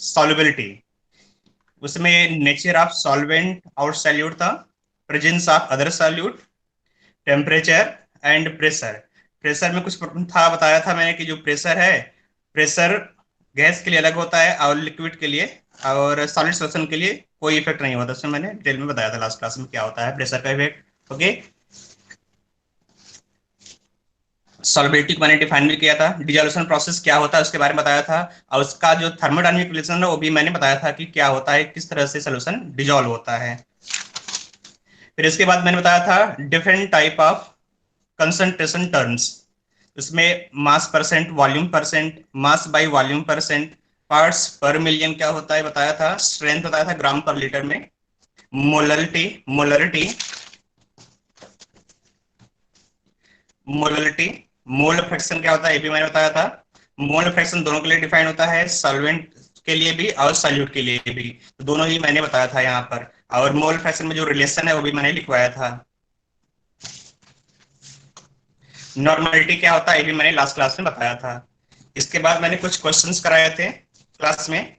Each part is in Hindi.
सॉल्युबिलिटी, उसमें नेचर ऑफ सॉल्वेंट और सॉल्यूट था, presence of other solute, temperature and pressure. Pressure में कुछ था, बताया था मैंने कि जो प्रेशर है, प्रेशर गैस के लिए अलग होता है और लिक्विड के लिए और सॉलिड सॉल्यूशन के लिए कोई इफेक्ट नहीं होता। उसमें मैंने डिटेल में बताया था लास्ट क्लास में क्या होता है प्रेशर का इफेक्ट। ओके, सॉल्युबिलिटी को मैंने डिफाइन भी किया था, डिसोल्यूशन प्रोसेस क्या होता है उसके बारे में बताया था, और उसका जो थर्मोडायनामिक रिलेशन है वो भी मैंने बताया था कि क्या होता है, किस तरह से सॉल्यूशन डिजोल्व होता है। फिर इसके बाद मैंने बताया था different type of concentration terms, उसमें mass percent, volume percent, mass by volume percent, parts per million क्या होता है बताया था, स्ट्रेंथ बताया था ग्राम पर लीटर में, molarity, molarity, molarity, mole fraction क्या होता है ये भी मैंने बताया था। मोल फ्रैक्शन दोनों के लिए डिफाइन होता है, सॉल्वेंट के लिए भी और सॉल्यूट के लिए भी, तो दोनों ही मैंने बताया था यहाँ पर। और मोल फ्रैक्शन में जो रिलेशन है वो भी मैंने लिखवाया था। नॉर्मलिटी क्या होता है ये भी मैंने लास्ट क्लास में बताया था। इसके बाद मैंने कुछ क्वेश्चंस कराए थे क्लास में,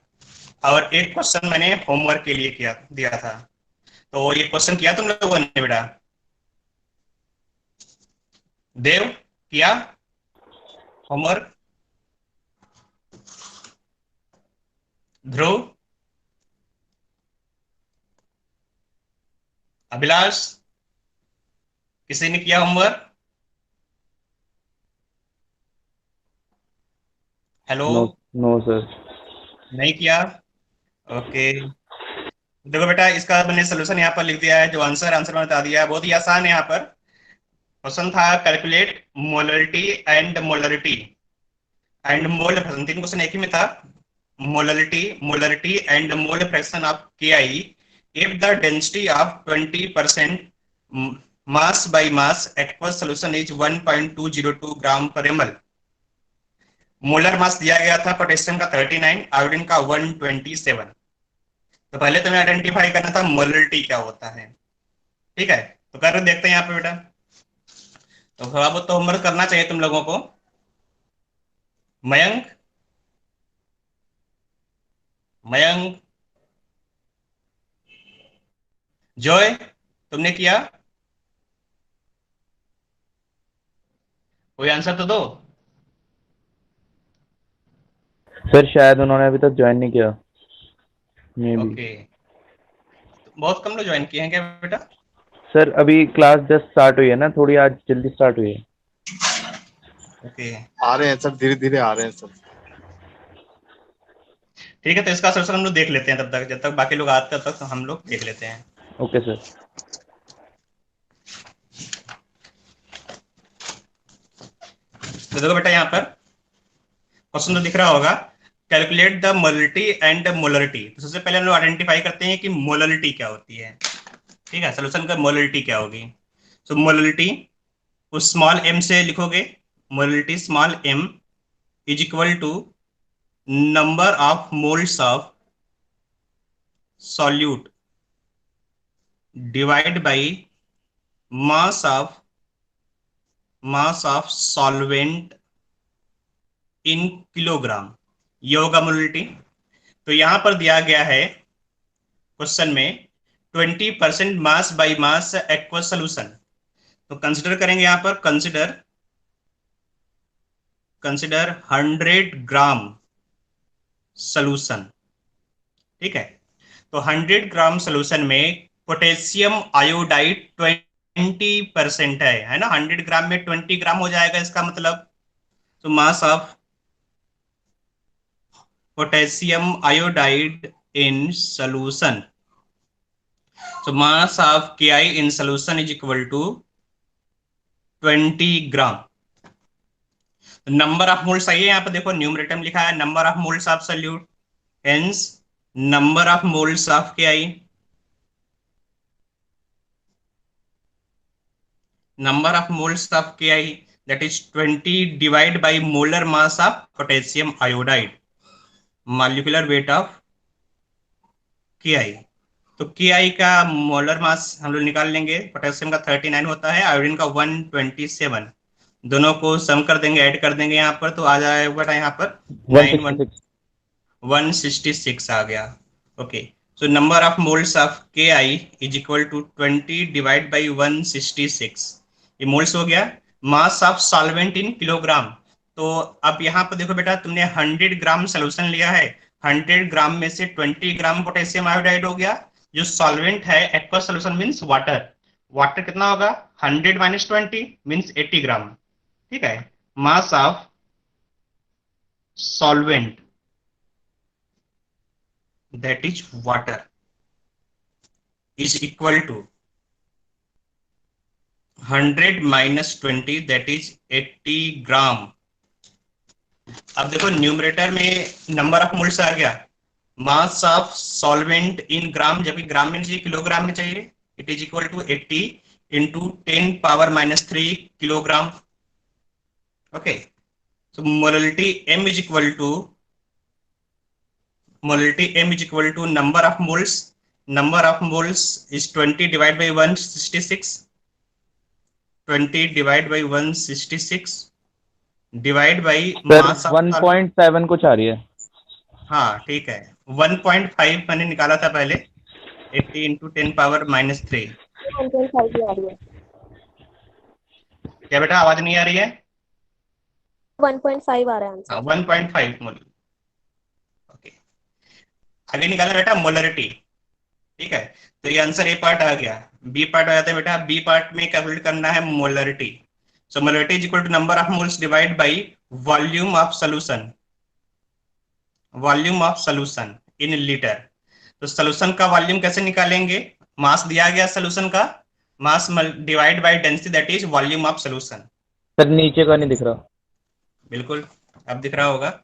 और एक क्वेश्चन मैंने होमवर्क के लिए किया दिया था। तो ये क्वेश्चन किया तुम लोगों ने बेटा? देव, किया होमवर्क? ध्रुव, अभिलाष, किसी ने किया homework? Hello? No, no sir. नहीं किया? ओके, देखो बेटा इसका मैंने सोल्यूशन यहाँ पर लिख दिया है, जो आंसर आंसर में बता दिया है, बहुत ही आसान है। यहाँ पर क्वेश्चन था calculate molarity and molarity and mole fraction, तीन क्वेश्चन एक ही में था। Molarity, molarity and mole fraction of K I if the density of 20% mass by mass aqueous solution is 1.202 gram per ml. Molar mass दिया गया था पोटेशियम का 39, आयोडीन का 127। तो पहले तुम्हें आइडेंटिफाई करना था मोलरिटी क्या होता है। ठीक है, तो कर देखते हैं यहाँ पे बेटा। तो थोड़ा बहुत तो होमवर्क करना चाहिए तुम लोगों को। मयंक, मयंक, जॉय, तुमने किया? कोई आंसर तो दो। सर शायद उन्होंने अभी तक ज्वाइन नहीं किया, मे बी। ओके, बहुत कम लोग ज्वाइन किए हैं क्या बेटा? सर अभी क्लास जस्ट स्टार्ट हुई है ना, थोड़ी आज जल्दी स्टार्ट हुई है। ओके, आ रहे हैं सर, धीरे धीरे आ रहे हैं सर। ठीक है, तो इसका सोल्यूशन हम लोग देख लेते हैं तब तक, जब तक बाकी लोग आते हैं तब तक हम लोग देख लेते हैं। Okay sir. तो देखो बेटा यहाँ पर क्वेश्चन तो दिख रहा होगा, calculate the molarity and molarity. तो सबसे पहले हम लोग आइडेंटिफाई करते हैं कि मोलरिटी क्या होती है। ठीक है, सोल्यूशन का मोलरिटी क्या होगी। तो मोलरिटी उस स्मॉल एम से लिखोगे, molarity small M is equal to number of moles of solute divide by mass of solvent in kilogram, ये होगा मोलरिटी। तो यहां पर दिया गया है क्वेश्चन में 20% mass by mass aqueous solution. तो कंसिडर करेंगे यहां पर, कंसिडर कंसिडर 100 ग्राम सोल्यूशन। ठीक है, तो 100 ग्राम सोल्यूशन में पोटेशियम आयोडाइड 20% है ना, 100 ग्राम में 20 ग्राम हो जाएगा इसका मतलब। तो mass of potassium iodide in solution, so mass of Ki in solution is equal to 20 gram. Number of mole सही है, यहाँ पर देखो न्यूमरेटर में लिखा है number of moles of solute, hence number of moles of Ki, number of moles of Ki that is 20 divide by molar mass of potassium iodide, molecular weight of Ki। तो Ki का मोलर मास हम लोग निकाल लेंगे, पोटेशियम का 39 होता है, आयोडीन का 127, दोनों को सम कर देंगे, ऐड कर देंगे यहाँ पर, तो आ जाएगा यहाँ पर वन 9 सिक्सटी 1, सिक्स 166 आ गया। Okay, so number of moles of Ki is equal to 20 divide by 166। ये मोल्स हो गया। Mass of solvent in kilogram. तो अब यहाँ पर देखो बेटा, तुमने 100 ग्राम सोल्यूशन लिया है, 100 ग्राम में से 20 ग्राम पोटेशियम आयोडाइड हो गया। जो सॉल्वेंट है, aqua solution means water, water कितना होगा, 100 माइनस 20 मीन्स 80 ग्राम। ठीक है, मास of solvent that is water is equal to 100 minus 20 that is 80 ग्राम। अब देखो न्यूमरेटर में नंबर ऑफ मोल्स आ गया, मास ऑफ सॉल्वेंट इन ग्राम, जबकि ग्राम में चाहिए, किलोग्राम में चाहिए। It is equal to 80 into 10 power minus 3 kilogram. Okay, so molarity M is equal to number of moles. Number of moles is 20 divided by 166. 20 divided by 166 divide by sir mass of 1.7 कुछ आ रही है। हाँ ठीक है, 1.5 मैंने निकाला था पहले, 80 इंटू 10 पावर माइनस 3। 1.5 आ रही है। क्या बेटा, आवाज नहीं आ रही है? 1.5 आ रहा है आंसर। 1.5 मोल। ओके, आगे निकाला बेटा मोलरिटी। ठीक है, तो ये आंसर ए पार्ट आ गया। बी पार्ट आ जाता है बेटा, बी पार्ट में कैलकुलेट करना है molarity. So molarity is equal to number of moles divide by volume of solution, volume of solution in litre. तो सॉल्यूशन का वॉल्यूम कैसे निकालेंगे, मास दिया गया सॉल्यूशन का, mass divide by density that is volume of solution. Sir नीचे का नहीं दिख रहा। बिल्कुल, अब दिख रहा होगा,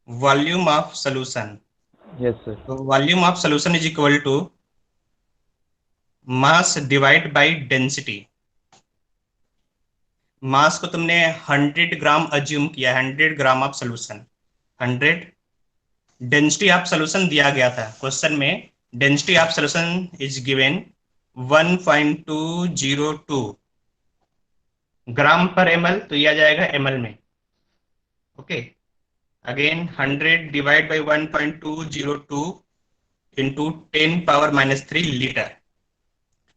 volume of solution. Yes sir. तो volume of solution is equal to mass divide by density. Mass को तुमने 100 ग्राम अज्यूम किया, 100 gram of solution, 100। Density of solution दिया गया था क्वेश्चन में, density of solution is given 1.202 gram per ml, तो यह आ जाएगा ml में। Okay, again 100 divide by 1.202 into 10 power minus 3 litre,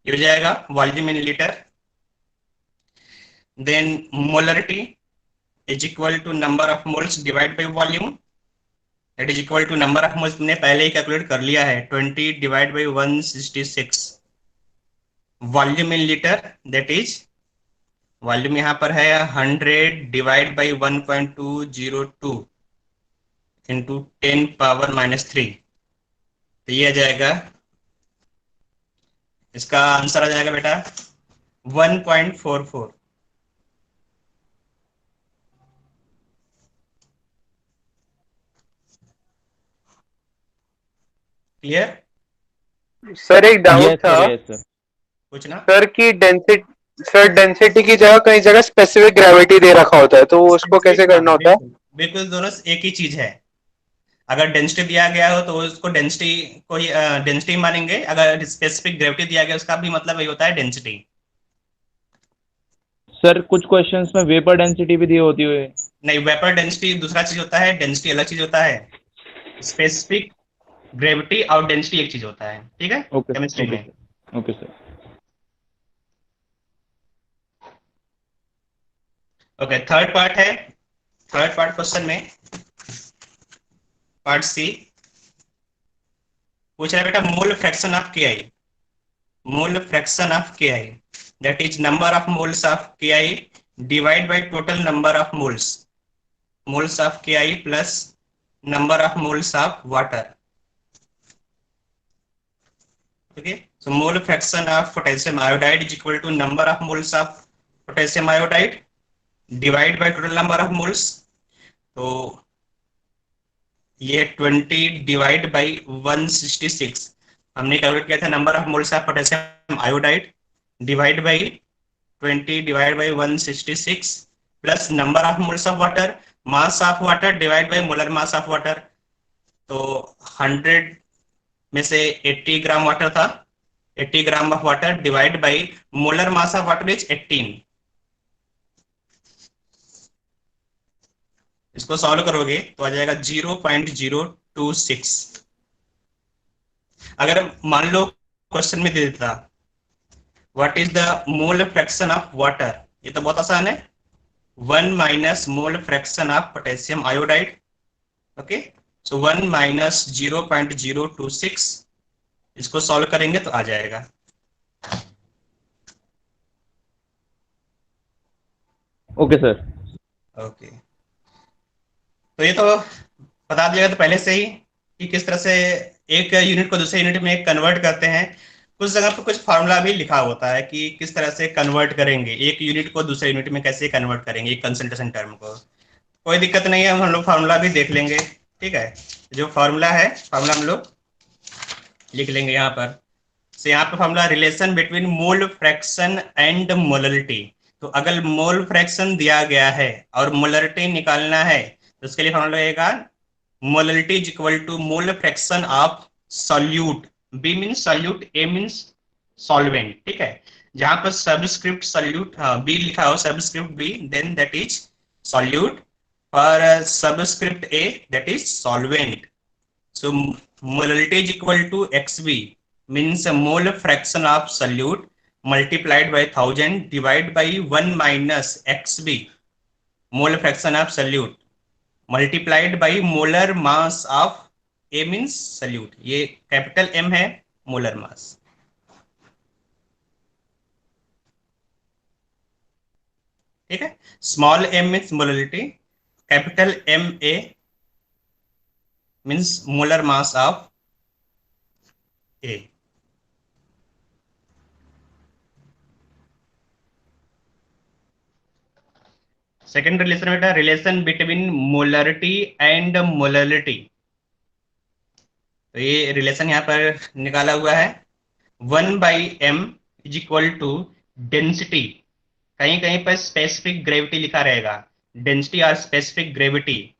ये हो जाएगा volume in litre. Then molarity is equal to number of moles divide by volume, that is equal to number of moles तुमने पहले ही कैलकुलेट कर लिया है, 20 divide by 166 volume in litre, that is volume यहाँ पर है 100 divide by 1.202 into 10 power minus 3, तो ये आ जाएगा, इसका आंसर आ जाएगा बेटा 1.44। क्लियर? सर एक डाउट यस था सर, यस सर। कुछ ना, सर की डेंसिटी की जगह कई जगह स्पेसिफिक ग्रेविटी दे रखा होता है, तो उसको कैसे करना होता है? बिल्कुल दोनों एक ही चीज है। अगर डेंसिटी दिया गया हो तो उसको डेंसिटी को ही डेंसिटी मानेंगे, अगर स्पेसिफिक ग्रेविटी दिया गया उसका भी मतलब वही होता है डेंसिटी। सर कुछ क्वेश्चंस में वेपर डेंसिटी भी दी होती है। नहीं, वेपर डेंसिटी दूसरा चीज होता है, डेंसिटी अलग चीज होता है। स्पेसिफिक ग्रेविटी और डेंसिटी एक चीज होता है, ठीक है, ओके केमिस्ट्री में। Okay sir. Okay, third part है, थर्ड पार्ट क्वेश्चन में पार्ट सी पूछ रहा है बेटा, mole fraction of Ki, mole fraction of Ki that is number of moles of Ki divide by total number of moles, moles of Ki plus number of moles of water. Okay, so mole fraction of potassium iodide is equal to number of moles of potassium iodide divide by total number of moles. तो ये 20 डिवाइड बाई 166 हमने कैलकुलेट किया था, number of moles of potassium iodide divide by 20 divide by 166 plus number of moles of water, mass of water divide by molar mass of water. तो 100 में से 80 ग्राम वाटर था, 80 gram of water divide by molar mass of water is 18। इसको सॉल्व करोगे तो आ जाएगा 0.026। अगर मान लो क्वेश्चन में दे देता what is the mole fraction of water, ये तो बहुत आसान है, 1 minus mole fraction of potassium iodide. Okay, so 1 minus 0.026, इसको सॉल्व करेंगे तो आ जाएगा। Okay sir. ओके, तो ये तो बता दिया तो पहले से ही कि किस तरह से एक यूनिट को दूसरे यूनिट में कन्वर्ट करते हैं। कुछ जगह पर कुछ फार्मूला भी लिखा होता है कि किस तरह से कन्वर्ट करेंगे, एक यूनिट को दूसरे यूनिट में कैसे कन्वर्ट करेंगे, एक कंसंट्रेशन टर्म को। कोई दिक्कत नहीं है, हम लोग फार्मूला भी देख लेंगे। ठीक है, जो फार्मूला है, फार्मूला हम लोग लिख लेंगे यहाँ पर। तो यहाँ पर formula relation between mole fraction and molarity. तो अगर मोल फ्रैक्शन दिया गया है और मोलरिटी निकालना है तो उसके लिए फार्मूला रहेगा molarity is equal to mole fraction of solute. B means solute, A means solvent. ठीक है, जहां पर सबस्क्रिप्ट सॉल्यूट, बी लिखा हो subscript B, then that is solute, और subscript A that is solvent. So molarity is equal to XB means mole fraction of solute multiplied by 1000 divided by 1 minus XB mole fraction of solute multiplied by molar mass of A means solute। ये कैपिटल M है, मोलर मास। ठीक है, small m means molarity, capital MA means molar mass of A। Second relation बेटा, relation between molarity and molarity. तो ये रिलेशन यहाँ पर निकाला हुआ है, 1/m is equal to density, कहीं कहीं पर स्पेसिफिक ग्रेविटी लिखा रहेगा, डेंसिटी और specific gravity,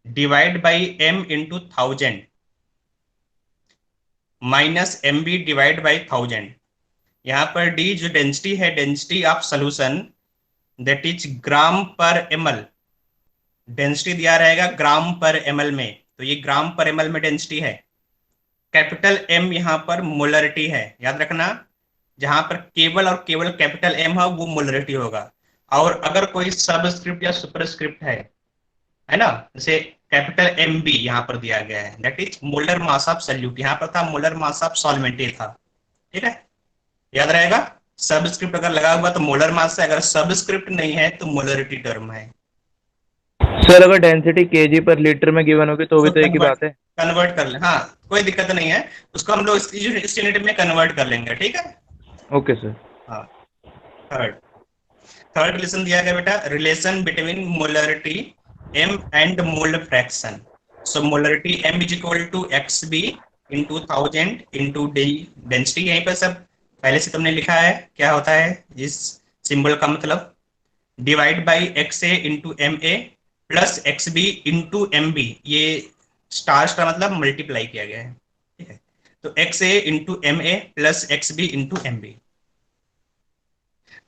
divide by m into 1000 minus MB divide by 1000। यहाँ पर D जो डेंसिटी है, density of solution, that is gram per ml। Density दिया रहेगा ग्राम पर ml में, तो ये ग्राम पर ml में डेंसिटी है। कैपिटल M यहाँ पर मोलरिटी है, याद रखना, जहां पर केवल और केवल कैपिटल M है वो मोलरिटी होगा। और अगर कोई सबस्क्रिप्ट या सुपरस्क्रिप्ट है ना, जैसे कैपिटल MB यहाँ पर दिया गया है, that is molar mass of solute, यहाँ पर था मोलर मास ऑफ सॉल्वेंट था। ठीक है, याद रहेगा, सबस्क्रिप्ट अगर लगा हुआ तो मोलर मास है, अगर सबस्क्रिप्ट नहीं है तो मोलरिटी टर्म है। सर अगर डेंसिटी केजी पर लीटर में गिवन होगी तो भी तो एक ही बात है। कन्वर्ट कर ले, हाँ कोई दिक्कत नहीं है, उसको हम लोग इस यूनिट में कन्वर्ट कर लेंगे। ठीक है, ओके सर। हाँ, थर्ड रिलेशन दिया गया बेटा, relation between molarity M and mole fraction. So molarity M is equal to XB into 1000 into density, यहीं पर सब पहले से तुमने लिखा है क्या होता है इस सिंबल का मतलब, divide by XA into MA plus XB into MB, ये स्टार का मतलब मल्टीप्लाई किया गया है। ठीक है, तो XA into MA plus XB into MB।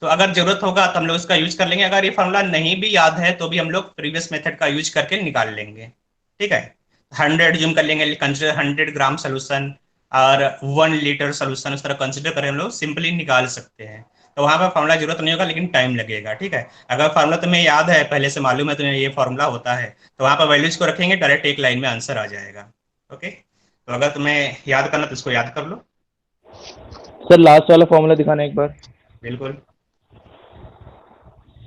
तो अगर जरूरत होगा तो हम लोग इसका यूज कर लेंगे, अगर ये फॉर्मूला नहीं भी याद है तो भी हम लोग प्रीवियस मेथड का यूज करके निकाल लेंगे। ठीक है, 100 जूम कर लेंगे, कंसिडर 100 ग्राम सोल्यूशन और 1 लीटर सोल्यूशन, उस तरह कंसिडर करें हम लोग सिंपली निकाल सकते हैं। तो वहां पर फॉर्मूला जरूरत नहीं होगा, लेकिन टाइम लगेगा। ठीक है, अगर फॉर्मूला तुम्हें याद है, पहले से मालूम है तुम्हें ये फॉर्मूला होता है, तो वहां पर वैल्यूज को रखेंगे, डायरेक्ट एक लाइन में आंसर आ जाएगा। ओके, तो अगर तुम्हें याद करना तो इसको याद कर लो। सर लास्ट वाला फॉर्मूला दिखाना एक बार। बिल्कुल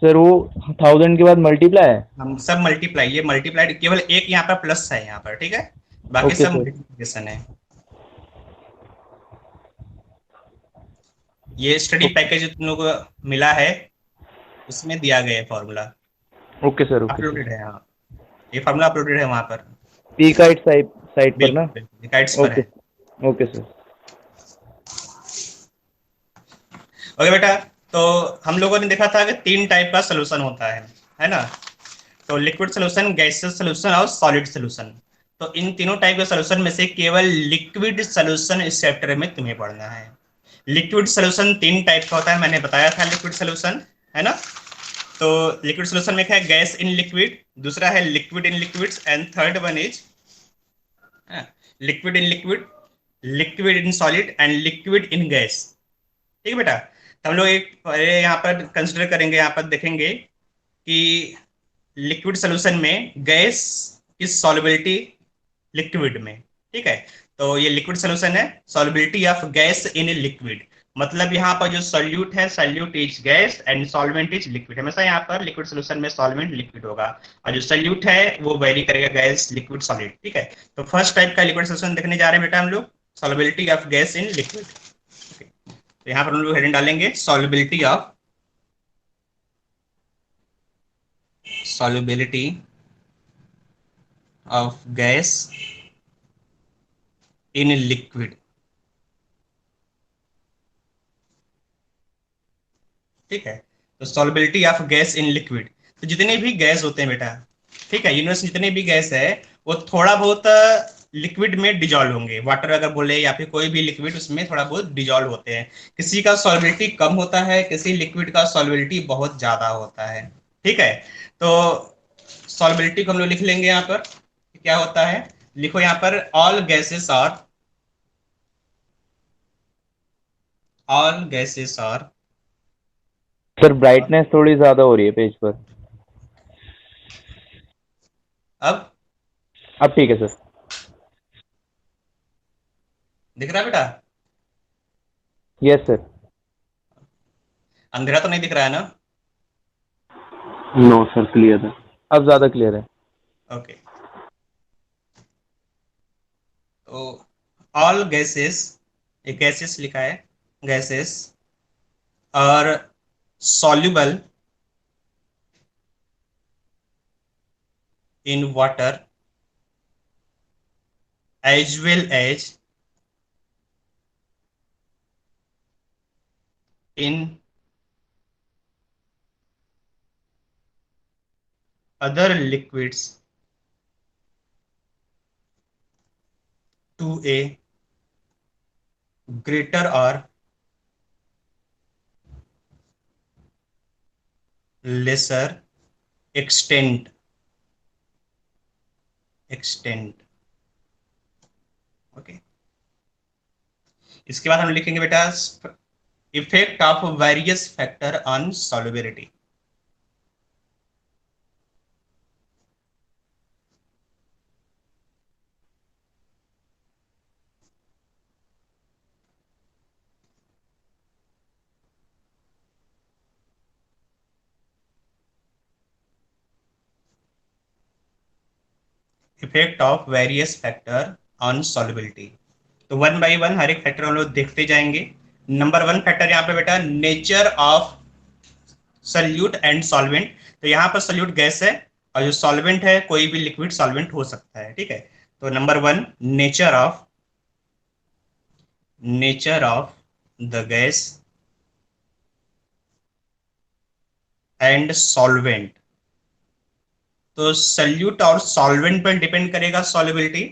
सर वो 1000 के बाद मल्टीप्लाई है। हम सब मल्टीप्लाई, ये मल्टीप्लाइड, केवल एक यहाँ पर प्लस है यहाँ पर। ठीक है, बाकी Okay, सब sir. मल्टीप्लिकेशन है। ये स्टडी पैकेज तुम लोग को मिला है, उसमें दिया गया है formula, okay sir. Okay uploaded है। हाँ, ये फॉर्मूला अपलोडेड है वहां पर, पीकाइट साइट पर ना। गाइड्स पर है। Okay sir. ओके बेटा, तो हम लोगों ने देखा था कि 3 टाइप का सोल्यूशन होता है ना, तो लिक्विड सोल्यूशन, गैसियस सोल्यूशन और सॉलिड सोल्यूशन। तो इन तीनों टाइप के सोल्यूशन में से केवल लिक्विड सोल्यूशन इस चैप्टर में तुम्हें पढ़ना है। लिक्विड सोल्यूशन 3 टाइप का होता है, मैंने बताया था लिक्विड सोल्यूशन, है ना। तो लिक्विड सोल्यूशन में क्या है, गैस इन लिक्विड, दूसरा है liquid in liquids, and third one is liquid in liquid, liquid in solid and liquid in gas. ठीक है बेटा, तो हम लोग एक यहाँ पर कंसिडर करेंगे, यहाँ पर देखेंगे कि लिक्विड सोल्यूशन में गैस की सॉल्युबिलिटी लिक्विड में। ठीक है, तो ये लिक्विड सोल्यूशन है, solubility of gas in liquid, मतलब यहाँ पर जो सॉल्यूट है, solute is gas and solvent is liquid. हमेशा यहाँ पर लिक्विड सोल्यूशन में सॉल्वेंट लिक्विड होगा, और जो सॉल्यूट है वो वेरी करेगा गैस लिक्विड सॉलिड। ठीक है, तो फर्स्ट टाइप का लिक्विड सोल्यूशन देखने जा रहे हैं बेटा हम लोग, solubility of gas in liquid. तो यहाँ पर हम लोग हेडिंग डालेंगे solubility of gas in liquid। ठीक है, तो solubility of gas in liquid, तो जितने भी गैस होते हैं बेटा, ठीक है, यूनिवर्स में जितने भी गैस है वो थोड़ा बहुत लिक्विड में डिजॉल्व होंगे, वाटर अगर बोले या फिर कोई भी लिक्विड, उसमें थोड़ा बहुत डिजॉल्व होते हैं। किसी का सॉल्युबिलिटी कम होता है, किसी लिक्विड का सॉल्युबिलिटी बहुत ज्यादा होता है। ठीक है, तो सॉल्युबिलिटी को हम लोग लिख लेंगे यहाँ पर, क्या होता है, लिखो यहाँ पर all gases are sir brightness थोड़ी ज्यादा हो रही है पेज पर। अब ठीक है सर। दिख रहा है बेटा? Yes sir. अंधेरा तो नहीं दिख रहा है ना? नो सर, क्लियर है, अब ज्यादा क्लियर है। ओके, तो ऑल गैसेस, एक गैसेस लिखा है, gases are soluble in water as well as in other liquids to a greater or lesser extent। Okay, इसके बाद हम लिखेंगे बेटा effect of various factor on solubility. Effect of various factor on solubility, तो वन बाय वन हर एक फैक्टर हम लोग देखते जाएंगे। नंबर वन फैक्टर यहाँ पे बेटा nature of solute and solvent, तो यहाँ पर सॉल्यूट गैस है और जो सॉल्वेंट है कोई भी लिक्विड सॉल्वेंट हो सकता है। ठीक है, तो number one nature of the gas and solvent, तो सॉल्यूट और सॉल्वेंट पर डिपेंड करेगा सॉल्युबिलिटी।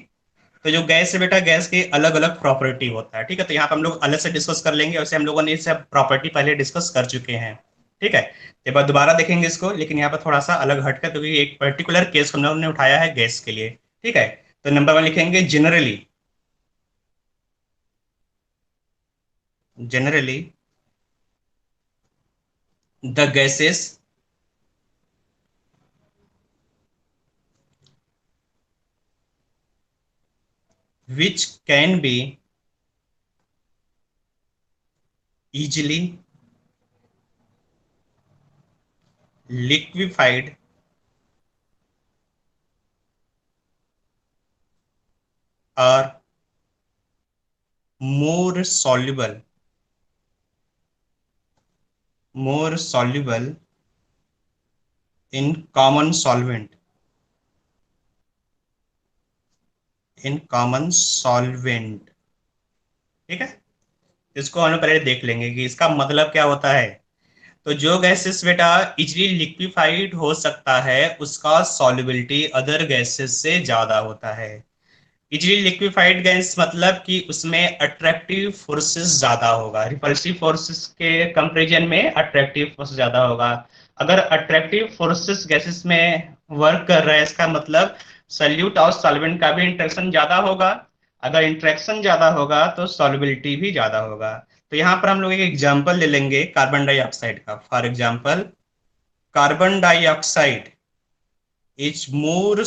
तो जो गैस है बेटा, गैस के अलग अलग प्रॉपर्टी होता है। ठीक है, तो यहाँ पर हम लोग अलग से डिस्कस कर लेंगे, वैसे हम लोगों ने इसे प्रॉपर्टी पहले डिस्कस कर चुके हैं। ठीक है, एक बार दोबारा देखेंगे इसको, लेकिन यहाँ पर थोड़ा सा अलग हटकर, क्योंकि एक पर्टिकुलर केस हम लोगों ने उठाया है गैस के लिए। ठीक है, तो नंबर वन लिखेंगे generally the gases which can be easily liquefied are more soluble in common solvent, ठीक है, इसको हम लोग पहले देख लेंगे कि इसका मतलब क्या होता है। तो जो गैसेस बेटा इजीली लिक्विफाइड हो सकता है उसका सॉल्युबिलिटी अदर गैसेस से ज्यादा होता है। इजीली लिक्विफाइड गैस मतलब कि उसमें अट्रैक्टिव फोर्सेस ज्यादा होगा, रिपल्सिव फोर्सेस के कंपैरिजन में अट्रैक्टिव फोर्स ज्यादा होगा। अगर अट्रैक्टिव फोर्सेस गैसेस में वर्क कर रहा है, इसका मतलब सल्यूट और सॉल्वेंट का भी इंटरेक्शन ज्यादा होगा। अगर इंटरेक्शन ज्यादा होगा तो सॉल्युबिलिटी भी ज्यादा होगा। तो यहाँ पर हम लोग एक एग्जांपल ले लेंगे कार्बन डाइऑक्साइड का। For example, carbon dioxide is more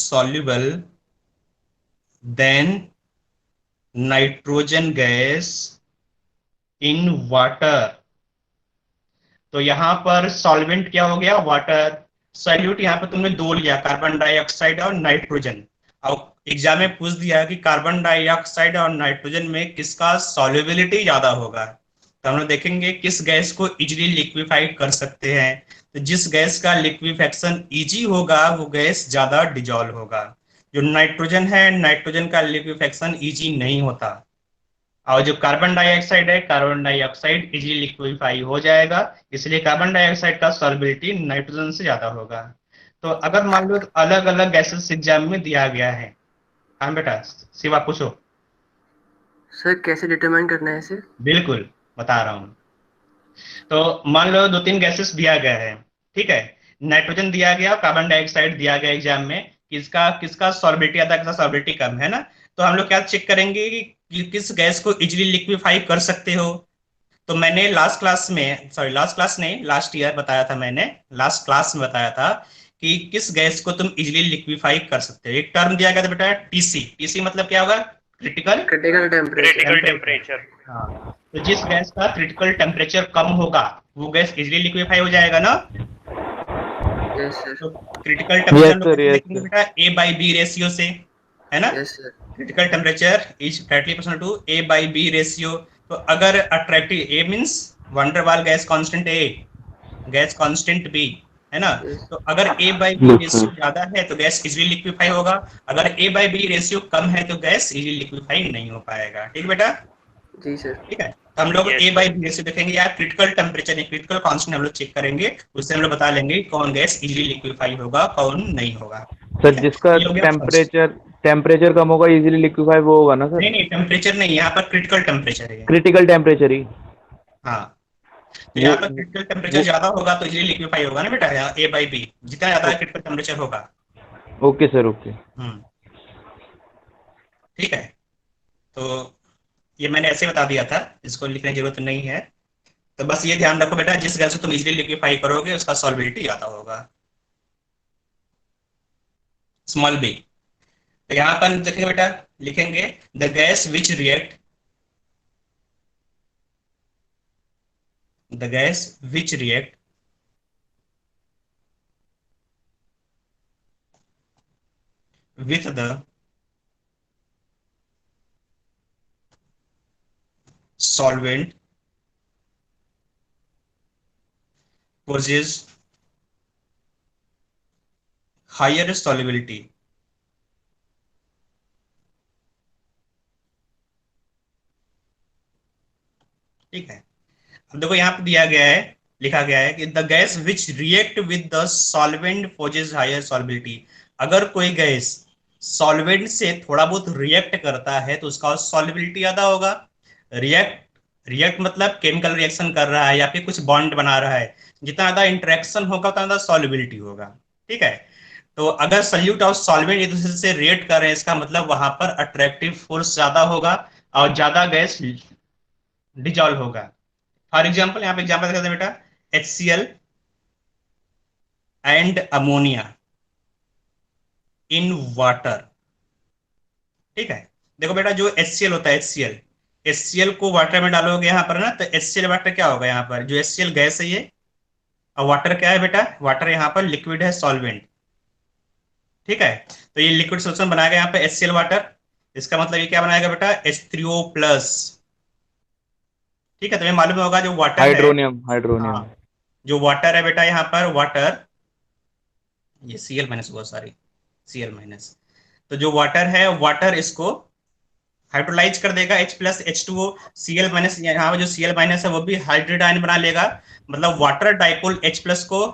soluble than nitrogen gas in water. तो यहाँ पर सॉल्वेंट क्या हो गया? वाटर। सॉल्यूट यहाँ पर तुमने दो लिया, कार्बन डाइऑक्साइड और नाइट्रोजन। अब एग्जाम में पूछ दिया कि कार्बन डाइऑक्साइड और नाइट्रोजन में किसका सॉल्युबिलिटी ज्यादा होगा। तो हम लोग देखेंगे किस गैस को इजीली लिक्विफाइड कर सकते हैं। तो जिस गैस का लिक्विफेक्शन इजी होगा वो गैस ज्यादा डिजॉल्व होगा। जो नाइट्रोजन है, नाइट्रोजन का लिक्विफेक्शन इजी नहीं होता। और जो कार्बन डाइऑक्साइड है, कार्बन डाइऑक्साइड इजीली लिक्विफाई हो जाएगा, इसलिए कार्बन डाइऑक्साइड का सॉल्युबिलिटी नाइट्रोजन से ज्यादा होगा। तो अगर मान लो अलग अलग गैसेस एग्जाम में दिया गया है, हाँ बेटा शिवा पूछो। सर कैसे डिटरमाइन करना है इसे? बिल्कुल बता रहा हूँ। तो मान लो दो तीन गैसेस दिया गया है, ठीक है, नाइट्रोजन दिया गया, कार्बन डाइऑक्साइड दिया गया एग्जाम में, किसका किसका सॉल्युबिलिटी ज्यादा, किसका सॉल्युबिलिटी कम है ना। तो हम लोग क्या चेक करेंगे कि किस गैस को इजीली लिक्विफाई कर सकते हो। तो मैंने लास्ट क्लास नहीं, लास्ट ईयर बताया था, मैंने लास्ट क्लास में बताया था कि किस गैस को तुम इजीली लिक्विफाई कर सकते हो। एक टर्म दिया गया था बेटा, टीसी मतलब क्या होगा? Critical temperature. हाँ, तो जिस गैस का क्रिटिकल टेम्परेचर कम होगा वो गैस इजीली लिक्विफाई हो जाएगा ना। Yes sir. तो क्रिटिकल टेम्परेचर yes, बेटा A/B रेशियो से, है ना। Yes sir. Critical temperature is directly proportional to A/B ratio. तो अगर attractive A means van der Waal gas constant A, gas constant B, है ना। तो अगर A/B रेशियो ज्यादा है तो गैस इजीली लिक्विफाई होगा, अगर A/B रेशियो कम है तो गैस इजीली लिक्विफाई नहीं हो पाएगा। ठीक बेटा? जी सर। ठीक है, तो हम लोग A/B रेशियो देखेंगे यार, क्रिटिकल टेम्परेचर नहीं, क्रिटिकल कांस्टेंट हम लोग चेक करेंगे, उससे हम लोग बता लेंगे कौन गैस इजीली लिक्विफाई होगा कौन नहीं होगा। सर जिसका टेम्परेचर कम होगा इजीली लिक्विफाई वो होगा ना सर? नहीं टेम्परेचर नहीं, यहाँ पर क्रिटिकल टेम्परेचर है। क्रिटिकल टेम्परेचर ही। हाँ, तो यहाँ पर क्रिटिकल टेम्परेचर ज्यादा होगा तो इजीली लिक्विफाई होगा ना बेटा। यहाँ A/B जितना ज्यादा क्रिटिकल टेम्परेचर होगा। Okay sir, okay. ठीक है, तो ये मैंने ऐसे बता दिया था, इसको लिखने की जरूरत नहीं है। तो बस ये ध्यान रखो बेटा, जिस गैस को तुम इजीली लिक्विफाई करोगे उसका सॉल्युबिलिटी ज्यादा होगा, स्मॉल b। तो यहाँ पर देखेंगे बेटा, लिखेंगे the gas which react with the solvent possess higher solubility। ठीक है, अब देखो यहाँ पे दिया गया है, लिखा गया है कि the gas which react with the solvent possess higher solubility. अगर कोई गैस सॉल्वेंट से थोड़ा बहुत रिएक्ट करता है तो उसका सॉल्युबिलिटी ज्यादा होगा। रिएक्ट मतलब केमिकल रिएक्शन कर रहा है या फिर कुछ बॉन्ड बना रहा है, जितना ज्यादा इंटरेक्शन होगा उतना ज्यादा सॉल्युबिलिटी होगा। ठीक है, तो अगर सल्यूट और सॉल्वेंट एक दूसरे से रिएक्ट कर रहे हैं, इसका मतलब वहां पर अट्रैक्टिव फोर्स ज्यादा होगा और ज्यादा गैस डिजॉल्व होगा। फॉर एग्जाम्पल, यहाँ पे एग्जाम्पल देखते हैं बेटा, HCl and ammonia in water. ठीक है, देखो बेटा जो HCl होता है, HCl को वाटर में डालोगे यहाँ पर ना, तो HCl वाटर क्या होगा? यहाँ पर जो HCl गैस है ये, और वाटर क्या है बेटा? वाटर यहाँ पर लिक्विड है, सॉल्वेंट। ठीक है, तो ये लिक्विड सोल्यूशन बनाएगा यहाँ पे HCl वाटर, इसका मतलब ये क्या बनाएगा बेटा? H3O+। ठीक है, तुम्हें मालूम होगा जो वाटर हाइड्रोनियम जो वाटर है बेटा, यहाँ पर वाटर, ये Cl- हुआ, सॉरी Cl-। तो जो वाटर है, वाटर इसको हाइड्रोलाइज कर देगा, H+H2O, Cl-, यहाँ पर जो Cl- है वो भी हाइड्रेट आयन बना लेगा, मतलब वाटर डाइपोल H+ को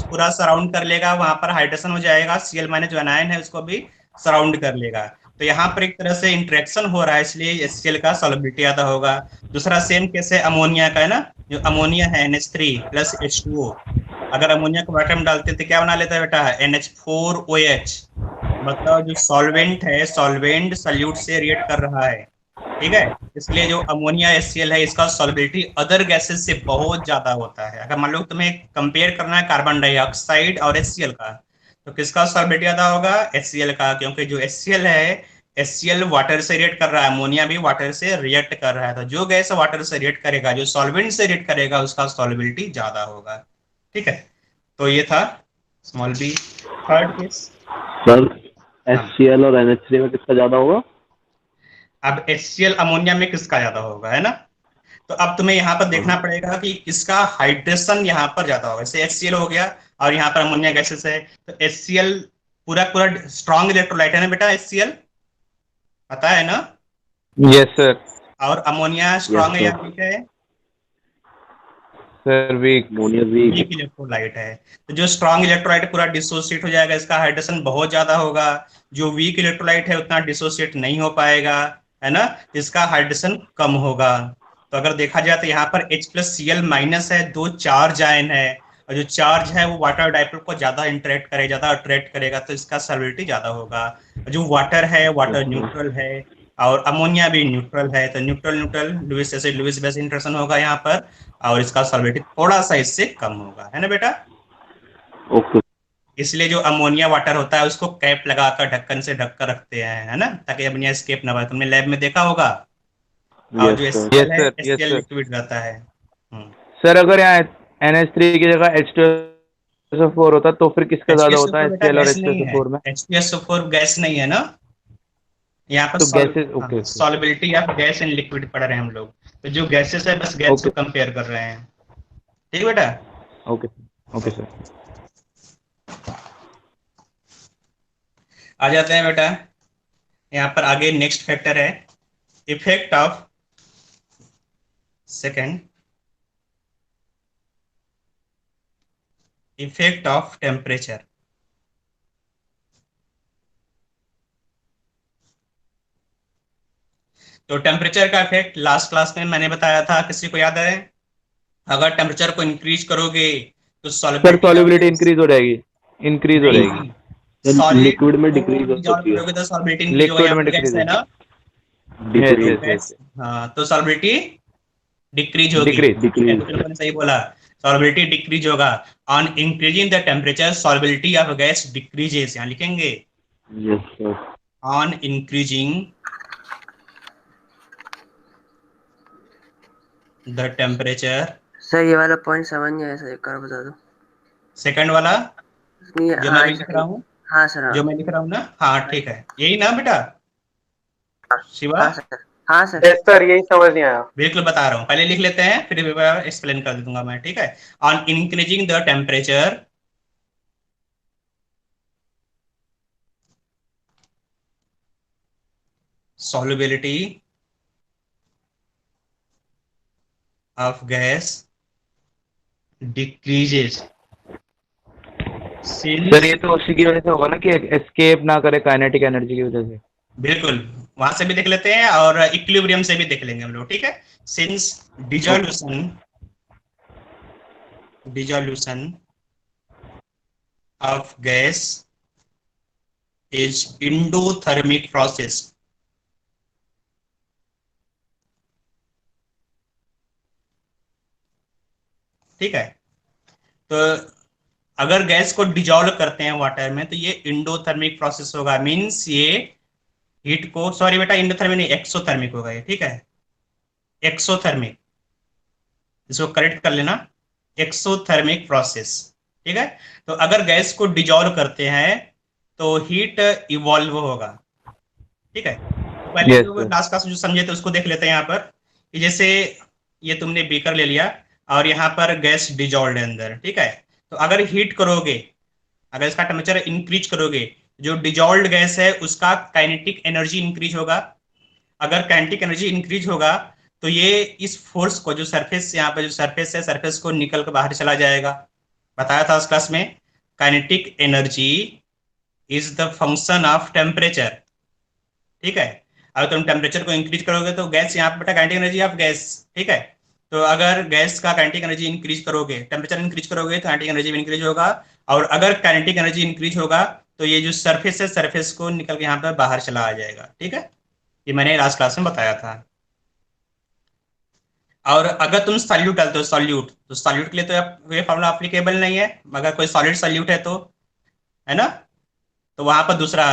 पूरा सराउंड कर लेगा, वहां पर हाइड्रेशन हो जाएगा, Cl- जो आयन है उसको भी सराउंड कर लेगा। तो यहाँ पर एक तरह से इंटरेक्शन हो रहा है, इसलिए HCl का सॉलिबिलिटी ज्यादा होगा। दूसरा सेम केस है अमोनिया का, है ना, जो अमोनिया है NH3 प्लस H2O, अगर अमोनिया को वाटर में डालते तो क्या बना लेता है बेटा, NH4OH, मतलब जो सॉल्वेंट है, सॉल्वेंट सल्यूट से रिएक्ट कर रहा है, ठीक है। इसलिए जो अमोनिया HCl है इसका सॉलिबिलिटी अदर गैसेस से बहुत ज्यादा होता है। अगर मान लो तुम्हें कंपेयर करना है कार्बन डाइऑक्साइड और HCl का, तो किसका सॉलिबिलिटी ज्यादा होगा, HCl का, क्योंकि जो HCl है, HCl वाटर से रिएक्ट कर रहा है, अमोनिया भी वाटर से रिएक्ट कर रहा है, तो जो गैस वाटर से रिएक्ट करेगा, जो सॉल्वेंट से रिएक्ट करेगा, उसका सॉलिबिलिटी ज्यादा होगा, ठीक है। तो ये था small B. Third case, sir HCl और NH3 में किसका ज्यादा होगा? अब HCl अमोनिया में किसका ज्यादा होगा, है ना। तो अब तुम्हें यहाँ पर देखना पड़ेगा कि किसका हाइड्रेशन यहाँ पर ज्यादा होगा। जैसे HCl हो गया और यहाँ पर अमोनिया गैसेस है, तो HCl पूरा पूरा स्ट्रॉन्ग इलेक्ट्रोलाइट है ना बेटा, HCl पता है ना। Yes sir. और अमोनिया स्ट्रॉन्ग है या वीक है, sir weak. Ammonia weak. Weak electrolyte है। तो जो स्ट्रॉन्ग इलेक्ट्रोलाइट पूरा डिसोसिएट हो जाएगा, इसका हाइड्रेशन बहुत ज्यादा होगा। जो वीक इलेक्ट्रोलाइट है उतना डिसोसिएट नहीं हो पाएगा, है ना, इसका हाइड्रेशन कम होगा। तो अगर देखा जाए तो यहाँ पर H+Cl- है, 2 चार्ज आयन है, और जो चार्ज है वो वाटर डाइपोल को ज्यादा इंटरेक्ट करेगा, ज्यादा अट्रैक्ट करेगा, तो इसका सॉलिबिलिटी ज्यादा होगा। जो वाटर है, वाटर न्यूट्रल है, और अमोनिया भी न्यूट्रल है, तो neutral neutral Lewis acid Lewis base interaction होगा यहाँ पर, और इसका सॉलिबिलिटी थोड़ा सा इससे कम होगा, है ना बेटा। ओके। इसलिए जो अमोनिया वाटर होता है उसको कैप लगाकर ढक्कन से ढक कर रखते हैं, है ना, ताकि अमोनिया एस्केप ना पाए। तुमने लैब में देखा होगा। और जो यस सर। HCl है, यस HCl सर। लिक्विड रहता है। सर अगर यहाँ NH3 की जगह H2SO4 होता तो फिर किसका ज्यादा होता है, H2SO4 बेटा HCl और गैस नहीं है, H2SO4 में? H2SO4 गैस नहीं है ना। यहाँ पर तो gases, okay solubility of gas in liquid पढ़ रहे हैं हम लोग, तो जो गैसेस है बस गैस को कंपेयर कर रहे हैं, ठीक बेटा। Okay okay sir. आ जाते हैं बेटा यहाँ पर आगे। नेक्स्ट फैक्टर है effect of effect of temperature. तो टेम्परेचर का इफेक्ट लास्ट क्लास में मैंने बताया था, किसी को याद है। अगर टेम्परेचर को इंक्रीज करोगे तो सर सॉलिबिलिटी इंक्रीज हो जाएगी, इंक्रीज हो जाएगी। लिक्विड में डिक्रीज हो सकती है। करोगे तो सॉलिबिलिटी इंक्रीज होगा, लिक्विड यहाँ में पर गैस डिक्रीज है ना, डिक्रीज। हाँ, तो सॉलिबिलिटी डिक्रीज होगी, डिक्रीज। तो मैंने सही बोला, सॉलिबिलिटी डिक्रीज होगा। On increasing the temperature solubility of gas decreases, यहाँ लिखेंगे yes sir. On increasing the temperature. Sir ये वाला पॉइंट समझ नहीं आया सर, एक बार बता दो। सेकंड वाला नहीं, जो मैं लिख रहा हूँ, हाँ सर, हाँ। जो मैं लिख रहा हूँ ना, हाँ ठीक है, यही ना बेटा शिवा। हाँ सर, हाँ सर। यस सर, यही समझ नहीं आया। बिल्कुल बता रहा हूँ, पहले लिख लेते हैं फिर एक्सप्लेन कर दूंगा मैं, ठीक है। On increasing the temperature solubility of gas decreases sir ये तो उसी की वजह से होगा ना कि एस्केप ना करे काइनेटिक एनर्जी की वजह से। बिल्कुल, वहां से भी देख लेते हैं और इक्विलिब्रियम से भी देख लेंगे हम लोग, ठीक है। Since dissolution of gas is endothermic process, ठीक है। तो अगर गैस को डिजोल्व करते हैं वाटर में तो ये एंडोथर्मिक प्रोसेस होगा, मींस ये हीट को, सॉरी बेटा एंडोथर्मिक नहीं, एक्सोथर्मिक होगा ये, ठीक है, एक्सोथर्मिक, इसको करेक्ट कर लेना, एक्सोथर्मिक प्रोसेस, ठीक है। तो अगर गैस को डिजोल्व करते हैं तो हीट इवॉल्व होगा, ठीक है। तो पहले लास्ट क्लास जो समझे थे उसको देख लेते हैं यहाँ पर, कि जैसे ये तुमने बीकर ले लिया और यहाँ पर गैस डिजोल्व है अंदर, ठीक है। तो अगर हीट करोगे, अगर इसका टेम्परेचर इंक्रीज करोगे, जो डिजोल्व्ड गैस है उसका काइनेटिक एनर्जी इंक्रीज होगा। अगर काइनेटिक एनर्जी इंक्रीज होगा तो ये इस फोर्स को, जो सरफेस यहाँ पे जो सरफेस है, सरफेस को निकल कर बाहर चला जाएगा। बताया था उस क्लास में, kinetic energy is the function of temperature, ठीक है। अगर तुम टेम्परेचर को इंक्रीज करोगे तो गैस यहाँ पे बेटा काइनेटिक एनर्जी ऑफ गैस, ठीक है। तो अगर गैस का काइनेटिक एनर्जी इंक्रीज करोगे, टेम्परेचर इंक्रीज करोगे तो काइनेटिक एनर्जी भी इंक्रीज होगा, और अगर काइनेटिक एनर्जी इंक्रीज होगा तो ये जो सरफेस है सरफेस को निकल के यहाँ पर बाहर चला आ जाएगा, ठीक है। ये मैंने लास्ट क्लास में बताया था। और अगर तुम सॉल्यूट डालते हो सॉल्यूट, तो सॉल्यूट के लिए तो ये फॉर्मूला एप्लीकेबल नहीं है, अगर कोई सॉलिड सॉल्यूट है तो, है ना, तो वहां पर दूसरा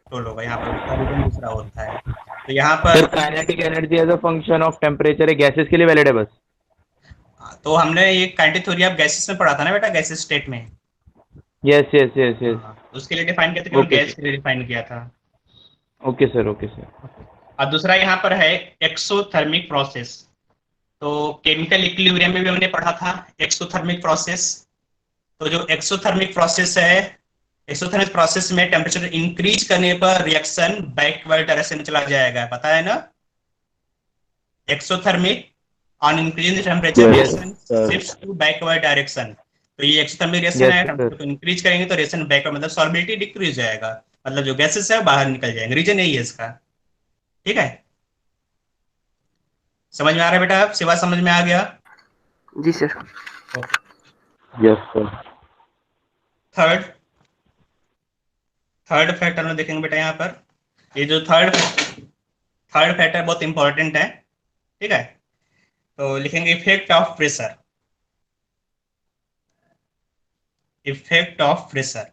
टोल होगा, यहाँ पर सॉल्यूशन दूसरा होता है। तो यहाँ सर पर kinetic energy as a function of temperature gases के लिए वैलिड है बस? तो हमने ये काइनेटिक थ्योरी ऑफ गैसेस में पढ़ा था ना बेटा, गैसेस स्टेट में। Yes yes yes yes. उसके लिए डिफाइन किया था, केवल Okay, गैस के लिए डिफाइन किया था। Okay sir, okay sir. और दूसरा यहाँ पर है एक्सोथर्मिक प्रोसेस। तो केमिकल इक्विलिब्रियम में भी हमने पढ़ा था एक्सोथर्मिक प्रोसेस। तो जो एक्सोथर्मिक प्रोसेस है, एक्सोथर्मिक प्रोसेस में टेम्परेचर इंक्रीज करने पर रिएक्शन बैकवर्ड डायरेक्शन में चला जाएगा, पता है ना। Exothermic on increasing temperature Yes, reaction sir. Shifts to backward direction. तो ये एक्सोथर्मिक रिएक्शन Yes, है, sir. टेम्परेचर को इंक्रीज करेंगे तो रिएक्शन बैकवर्ड मतलब सॉल्बिलिटी डिक्रीज जाएगा, मतलब जो गैसेस है बाहर निकल जाएंगे, रीजन यही है इसका, ठीक है। समझ में आ रहा है बेटा, सिवा समझ में आ गया। जी sir. Yes sir. Third factor में देखेंगे बेटा, यहाँ पर ये जो थर्ड फैक्टर बहुत इंपॉर्टेंट है, ठीक है। तो लिखेंगे effect of pressure, effect of pressure.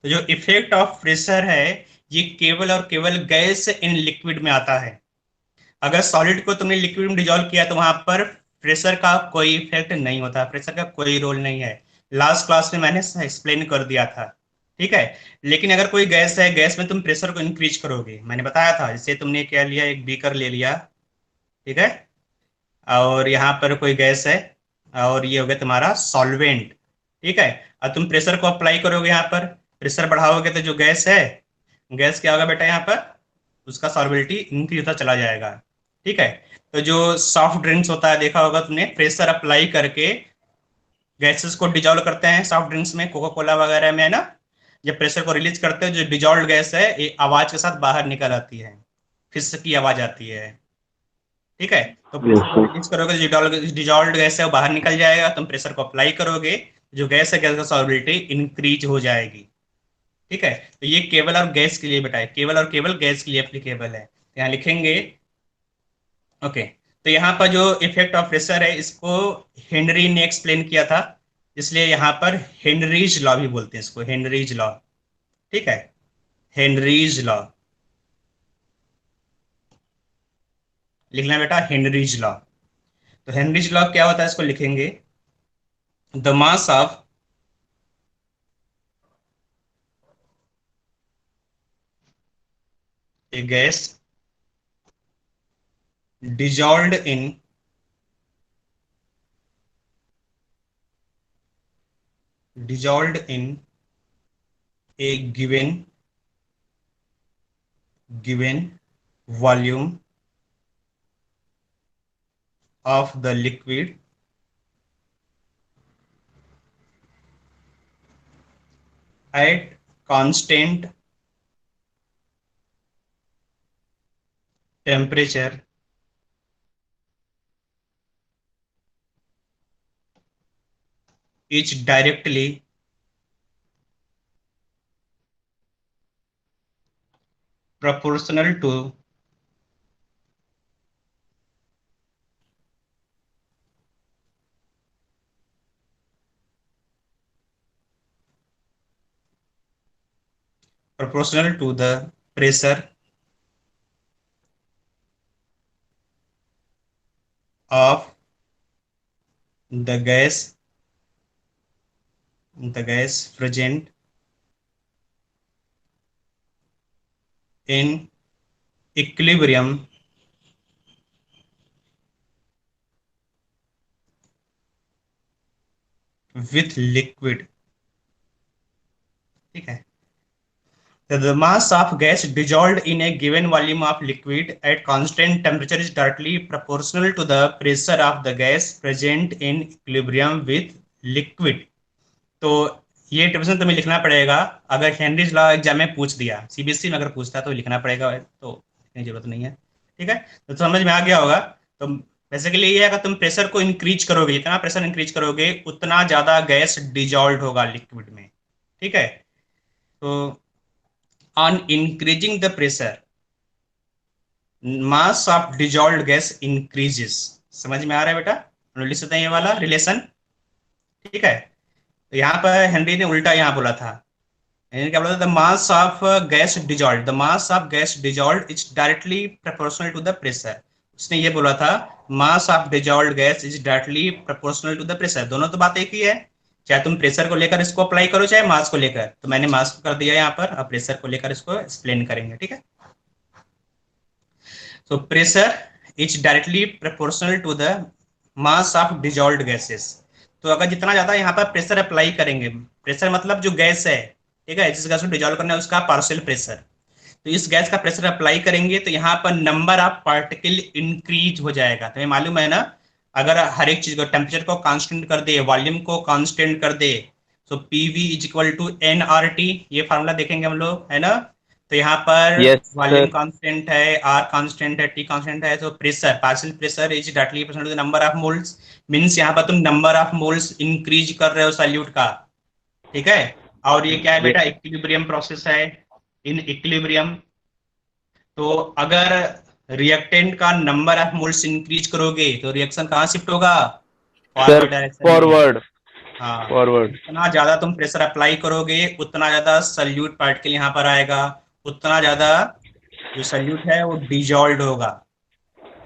तो जो इफेक्ट ऑफ प्रेशर है ये केवल और केवल गैस इन लिक्विड में आता है। अगर सॉलिड को तुमने लिक्विड में डिजोल्व किया तो वहां पर प्रेशर का कोई इफेक्ट नहीं होता, प्रेशर का कोई रोल नहीं है। लास्ट क्लास में मैंने एक्सप्लेन कर दिया था, ठीक है। लेकिन अगर कोई गैस है, गैस में तुम प्रेशर को इंक्रीज करोगे, मैंने बताया था, जैसे तुमने क्या लिया, एक बीकर ले लिया, ठीक है, और यहाँ पर कोई गैस है और ये हो गया तुम्हारा सॉल्वेंट, ठीक है। और तुम प्रेशर को अप्लाई करोगे, यहाँ पर प्रेशर बढ़ाओगे तो जो गैस है, गैस क्या होगा बेटा, यहाँ पर उसका सॉल्बिलिटी इंक्रीज होता चला जाएगा, ठीक है। तो जो सॉफ्ट ड्रिंक्स होता है देखा होगा तुमने, प्रेशर अप्लाई करके गैसेस को डिजोल्व करते हैं सॉफ्ट ड्रिंक्स में, कोका कोला वगैरह में, है ना। जब प्रेशर को रिलीज करते हैं जो डिजोल्व गैस है ये आवाज के साथ बाहर निकल आती है, फिस की आवाज आती है, ठीक है। तो प्रेशर को रिलीज करोगे जो डिजोल्व गैस है वो बाहर निकल जाएगा, तुम प्रेशर को अप्लाई करोगे जो गैस है गैस का सॉल्बिलिटी इंक्रीज हो जाएगी, ठीक है। तो ये केवल और गैस के लिए बेटा है, केवल और केवल गैस के लिए एप्लीकेबल है, यहाँ लिखेंगे, ओके। तो यहाँ पर जो इफेक्ट ऑफ प्रेशर है इसको हेनरी ने एक्सप्लेन किया था, इसलिए यहाँ पर हेनरीज लॉ भी बोलते हैं इसको, हेनरीज लॉ, ठीक है, हेनरीज लॉ लिखना बेटा, हेनरीज लॉ। तो हेनरीज लॉ क्या होता है इसको लिखेंगे, the mass of a gas dissolved in a given volume of the liquid at constant temperature is directly proportional to the pressure of the gas present in equilibrium with liquid, ठीक है। The mass of gas dissolved in a given volume of liquid at constant temperature is directly proportional to the pressure of the gas present in equilibrium with liquid. तो ये ट्रिब्यूशन तुम्हें लिखना पड़ेगा। अगर हेनरीज लॉ एग्जाम में पूछ दिया, सीबीएसई में अगर पूछता तो लिखना पड़ेगा, तो इतनी जरूरत नहीं है। ठीक है, तो समझ में आ गया होगा। तो बेसिकली ये है, अगर तुम प्रेशर को इंक्रीज करोगे, जितना प्रेशर इंक्रीज करोगे उतना ज्यादा गैस डिजॉल्व होगा लिक्विड में। ठीक है, तो on increasing the pressure mass of dissolved gas increases. समझ में आ रहा है बेटा? लिख सकते हैं ये वाला रिलेशन। ठीक है, तो यहाँ पर हेनरी ने उल्टा यहाँ बोला था। हेनरी क्या बोला था? The mass of gas dissolved, the mass of gas dissolved is directly proportional to the pressure. उसने ये बोला था mass of dissolved gas is directly proportional to the pressure. दोनों तो बात एक ही है, चाहे तुम प्रेशर को लेकर इसको अप्लाई करो चाहे मास को लेकर। तो मैंने मास को कर दिया यहाँ पर, अब प्रेशर को लेकर इसको एक्सप्लेन करेंगे। ठीक है, so pressure is directly proportional to the mass of dissolved gases। तो अगर जितना ज्यादा यहाँ पर प्रेशर अप्लाई करेंगे, प्रेशर मतलब जो गैस है, ठीक है, जिस गैस को डिजॉल्व करना है उसका पार्शियल प्रेशर, तो इस गैस का प्रेशर अप्लाई करेंगे तो यहाँ पर नंबर ऑफ पार्टिकल इंक्रीज हो जाएगा। तुम्हें मालूम है ना, अगर हर एक चीज को टेम्परेचर को कांस्टेंट कर दे, वॉल्यूम को कांस्टेंट कर दे, तो PV is equal to NRT, ये फार्मूला देखेंगे हम लोग, है ना। तो यहाँ पर वॉल्यूम कांस्टेंट है, आर कांस्टेंट है, टी कांस्टेंट है, तो pressure, partial pressure is directly proportional to the number of moles. Means यहाँ पर तुम नंबर ऑफ मोल्स इंक्रीज कर रहे हो सॉल्यूट का। ठीक है, और ये क्या है बेटा? इक्विलिब्रियम प्रोसेस है, इन इक्विलिब्रियम। तो अगर रिएक्टेंट का नंबर ऑफ मोल्स इंक्रीज करोगे तो रिएक्शन कहाँ शिफ्ट होगा? Forward direction. फॉरवर्ड। हाँ, फॉरवर्ड। जितना ज्यादा तुम प्रेशर अप्लाई करोगे उतना ज्यादा सॉल्यूट पार्टिकल यहाँ पर आएगा, उतना ज्यादा जो सॉल्यूट है वो डिजॉल्व होगा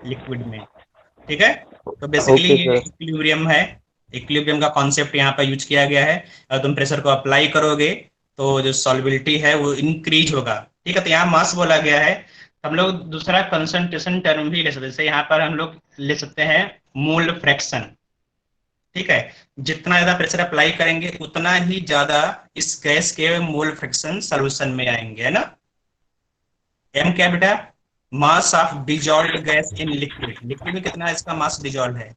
लिक्विड में। ठीक है, तो बेसिकली ये इक्विलिब्रियम है, इक्विलिब्रियम का कॉन्सेप्ट यहाँ पर यूज किया गया है। अगर तुम प्रेशर को अप्लाई करोगे तो जो सॉल्युबिलिटी है वो इंक्रीज होगा। ठीक है, तो यहाँ मास बोला गया है। हम लोग दूसरा कंसंट्रेशन टर्म भी ले सकते हैं, जैसे यहाँ पर हम लोग ले सकते हैं मोल फ्रैक्शन। ठीक है, जितना ज्यादा प्रेशर अप्लाई करेंगे उतना ही ज्यादा इस गैस के मोल फ्रैक्शन सॉल्यूशन में आएंगे, है ना। एम क्या बेटा? मास of dissolved gas in liquid. Liquid में कितना इसका मास डिजॉल्व है?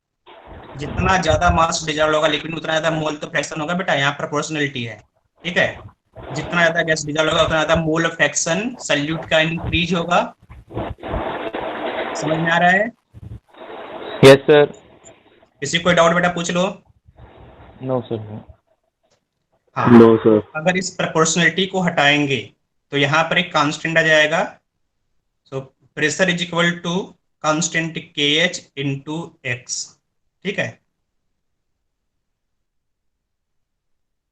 जितना ज्यादा मास डिजॉल्व होगा लिक्विड में उतना ज्यादा मोल तो फ्रैक्शन होगा बेटा, यहाँ प्रोपोर्शनलिटी है। ठीक है, जितना ज्यादा गैस डिजॉल्व होगा उतना ज्यादा मोल फ्रैक्शन सॉल्यूट का इंक्रीज होगा। समझ में आ रहा है? Yes sir. किसी कोई डाउट बेटा पूछ लो। No sir. हाँ, नो सर। अगर इस प्रोपोर्शनलिटी को हटाएंगे तो यहाँ पर एक कांस्टेंट आ जाएगा। So pressure is equal to constant KH into x. ठीक है,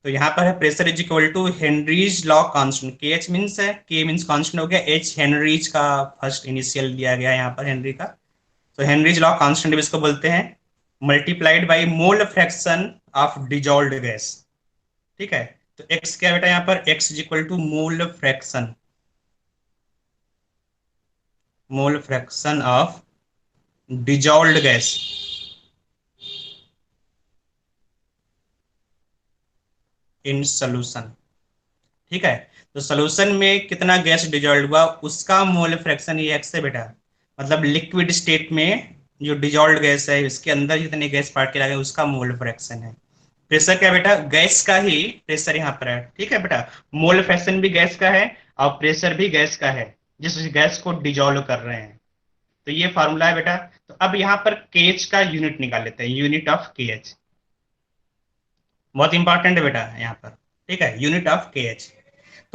तो यहाँ पर है pressure is equal to Henry's law constant. KH means है, K मीन्स कांस्टेंट हो गया, H हेनरीज का फर्स्ट इनिशियल दिया गया यहाँ पर हेनरी का। तो हेनरीज लॉ कांस्टेंट भी इसको बोलते हैं, multiplied by mole fraction of dissolved gas. ठीक है, तो x क्या बेटा? यहाँ पर x is equal to mole fraction of dissolved gas in solution. ठीक है, तो सॉल्यूशन में कितना गैस डिजॉल्व हुआ उसका मोल फ्रैक्शन ये x है बेटा। मतलब लिक्विड स्टेट में जो डिजॉल्व्ड गैस है इसके अंदर जितने गैस पार्टिकल आ गए उसका मोल फ्रैक्शन है। प्रेशर क्या बेटा? गैस का ही प्रेशर यहाँ पर है। ठीक है बेटा, मोल फ्रैक्शन भी गैस का है और प्रेशर भी गैस का है जिस गैस को डिजॉल्व कर रहे हैं। तो ये फार्मूला है बेटा। तो अब यहाँ पर KH का यूनिट निकाल लेते हैं, यूनिट ऑफ KH बहुत इंपॉर्टेंट है बेटा यहाँ पर। ठीक है, यूनिट ऑफ KH।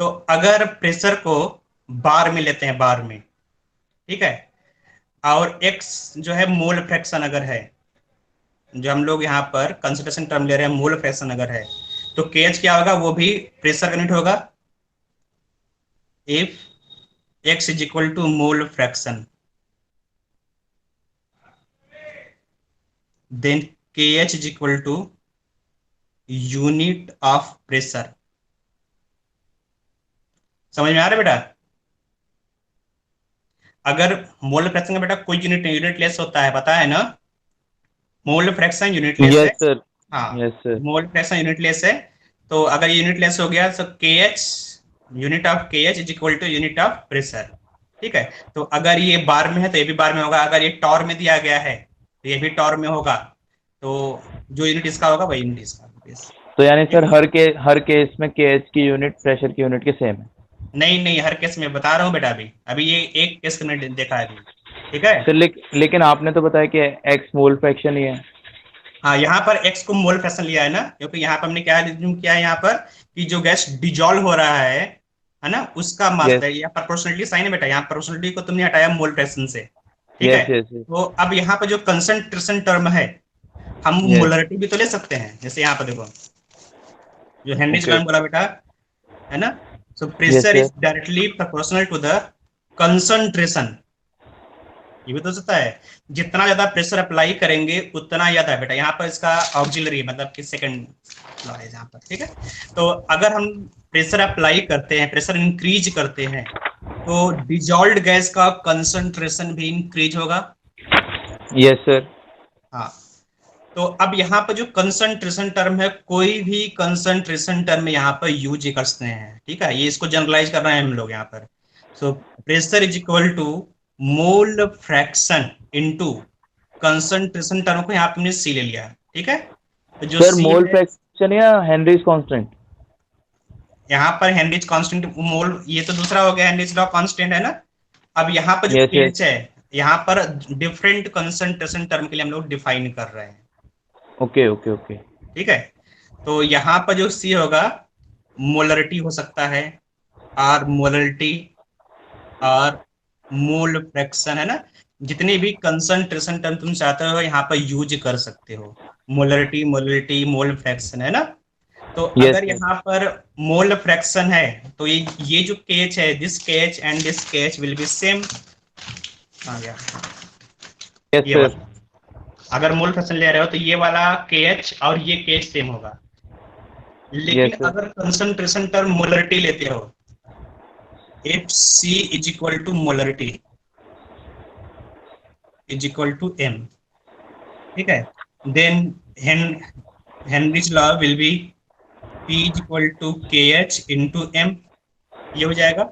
तो अगर प्रेशर को बार में लेते हैं, बार में, ठीक है, और x जो है मोल फ्रैक्शन अगर है, जो हम लोग यहाँ पर कंसंट्रेशन टर्म ले रहे हैं, मोल फ्रैक्शन अगर है, तो KH क्या होगा? वो भी प्रेशर का यूनिट होगा। If x is equal to mole fraction then KH is equal to unit of pressure. समझ में आ रहा है बेटा? अगर मोल फ्रैक्शन का बेटा कोई यूनिट लेस होता है, पता है ना, मोल फ्रैक्शन यूनिट लेस है। सर। हाँ, yes sir. Mole fraction unitless है। तो अगर यूनिट लेस हो गया तो KH, unit of KH is equal to unit of pressure. ठीक है, तो अगर ये बार में है तो ये भी बार में होगा, अगर ये टॉर में दिया गया है तो ये भी टॉर में होगा। तो जो यूनिट इसका होगा वही यूनिट इसका। तो यानी सर हर केस में केएच की यूनिट प्रेशर की यूनिट के सेम है? नहीं नहीं, हर केस में बता रहा हूँ बेटा। अभी अभी ये एक केस हमने देखा है अभी, ठीक है। सर लेकिन आपने तो बताया कि एक्स मोल फ्रैक्शन ही है। हाँ, यहाँ पर एक्स को मोल फ्रैक्शन लिया है ना, क्योंकि यहाँ पर हमने क्या रिज्यूम किया है यहाँ पर कि जो गैस डिजॉल्व हो रहा है ना, उसका मास यस है। यहाँ पर प्रोपोर्शनलिटी साइन है बेटा, यहाँ प्रोपोर्शनलिटी को तुमने हटाया मोल फ्रैक्शन से, ठीक है। यस यस यस तो अब यहाँ पर जो कंसंट्रेशन टर्म है, हम यस मोलरिटी भी तो ले सकते हैं। जैसे यहाँ पर देखो, जो हेनरीज लॉ ओके में बोला बेटा, है ना। So yes pressure sir is directly proportional to the concentration. ये भी तो सकता है, जितना ज्यादा प्रेशर अप्लाई करेंगे उतना ज्यादा बेटा। यहाँ पर इसका ऑक्सिलरी मतलब कि सेकंड लॉ है यहाँ पर, ठीक है। तो अगर हम प्रेशर अप्लाई करते हैं, प्रेशर इंक्रीज करते हैं, तो डिजॉल्व्ड गैस का कंसंट्रेशन भी इंक्रीज होगा। यस सर हाँ, तो अब यहाँ पर जो कंसंट्रेशन टर्म है, कोई भी कंसंट्रेशन टर्म यहाँ पर यूज कर सकते हैं, ठीक है। ये इसको जनरलाइज कर रहे हैं हम लोग यहाँ पर। So pressure is equal to mole fraction into concentration term को यहाँ पे हमने सी ले लिया, ठीक है। तो जो सर सी मोल है फ्रैक्शन या हेनरीज कांस्टेंट? यहाँ पर हेनरीज कांस्टेंट मोल, ये तो दूसरा हो गया, हेनरीज लॉ कांस्टेंट है ना। अब यहाँ पर जो यस यस केएच है, यहाँ पर डिफरेंट कंसंट्रेशन टर्म के लिए हम लोग डिफाइन कर रहे हैं, ओके ओके ओके ठीक है। तो यहाँ पर जो सी होगा, मोलरिटी हो सकता है, और मोलरिटी और मोल फ्रैक्शन, है ना। जितने भी कंसंट्रेशन टर्म तुम चाहते हो यहाँ पर यूज कर सकते हो, मोलरिटी, मोलरिटी, मोल फ्रैक्शन, है ना। तो यस अगर यहाँ पर मोल फ्रैक्शन है, तो ये जो केएच है, this KH and this KH will be same. आ गया यस ये सर वाला। अगर मोल फ्रैक्शन ले रहे हो तो ये वाला केएच और ये केएच सेम होगा। लेकिन यस सर अगर कंसंट्रेशन टर्म मोलरिटी लेते हो, if C is equal to molarity is equal to M, ठीक है, then Henry's law will be P is equal to KH into M। ये हो जाएगा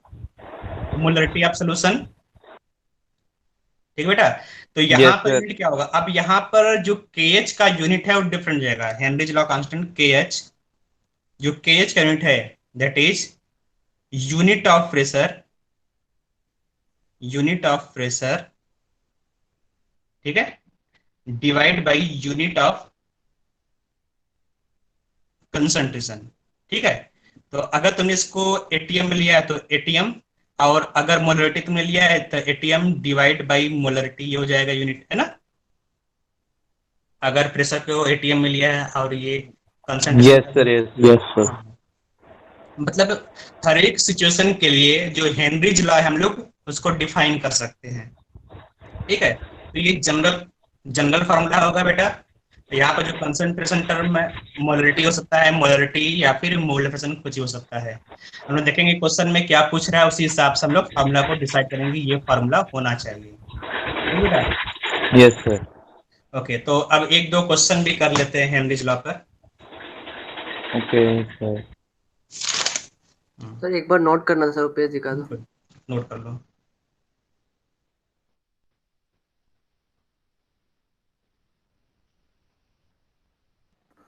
मोलरिटी ऑफ सोल्यूशन, ठीक बेटा। तो यहाँ यस पर सर यूनिट क्या होगा, अब यहाँ पर जो KH का यूनिट है वो डिफरेंट हो जाएगा। हेनरीज लॉ कांस्टेंट KH, जो KH का यूनिट है that is unit of pressure, unit of pressure, ठीक है, divide by unit of concentration, ठीक है। तो अगर तुमने इसको एटीएम में लिया है तो एटीएम, और अगर मोलरिटी तुमने लिया है तो एटीएम डिवाइड बाय मोलरिटी, ये हो जाएगा यूनिट, है ना। अगर प्रेशर को एटीएम में लिया है और ये concentration yes sir yes yes sir मतलब हर एक सिचुएशन के लिए जो हेनरीज लॉ है हम लोग उसको डिफाइन कर सकते हैं, ठीक है। तो ये जनरल जनरल फॉर्मूला होगा बेटा। तो यहाँ पर जो कंसंट्रेशन टर्म है, मोलरिटी हो सकता है, मोलरिटी या फिर मोल फ्रैक्शन कुछ ही हो सकता है। हम लोग देखेंगे क्वेश्चन में क्या पूछ रहा है, उसी हिसाब से हम लोग फॉर्मूला को डिसाइड करेंगे, ये फॉर्मूला होना चाहिए, ठीक बेटा। यस सर ओके, तो अब एक दो क्वेश्चन भी कर लेते हैं हेनरीज लॉ पर। ओके सर सर एक बार नोट करना था सर, वो पेज दिखा दो। नोट कर लो।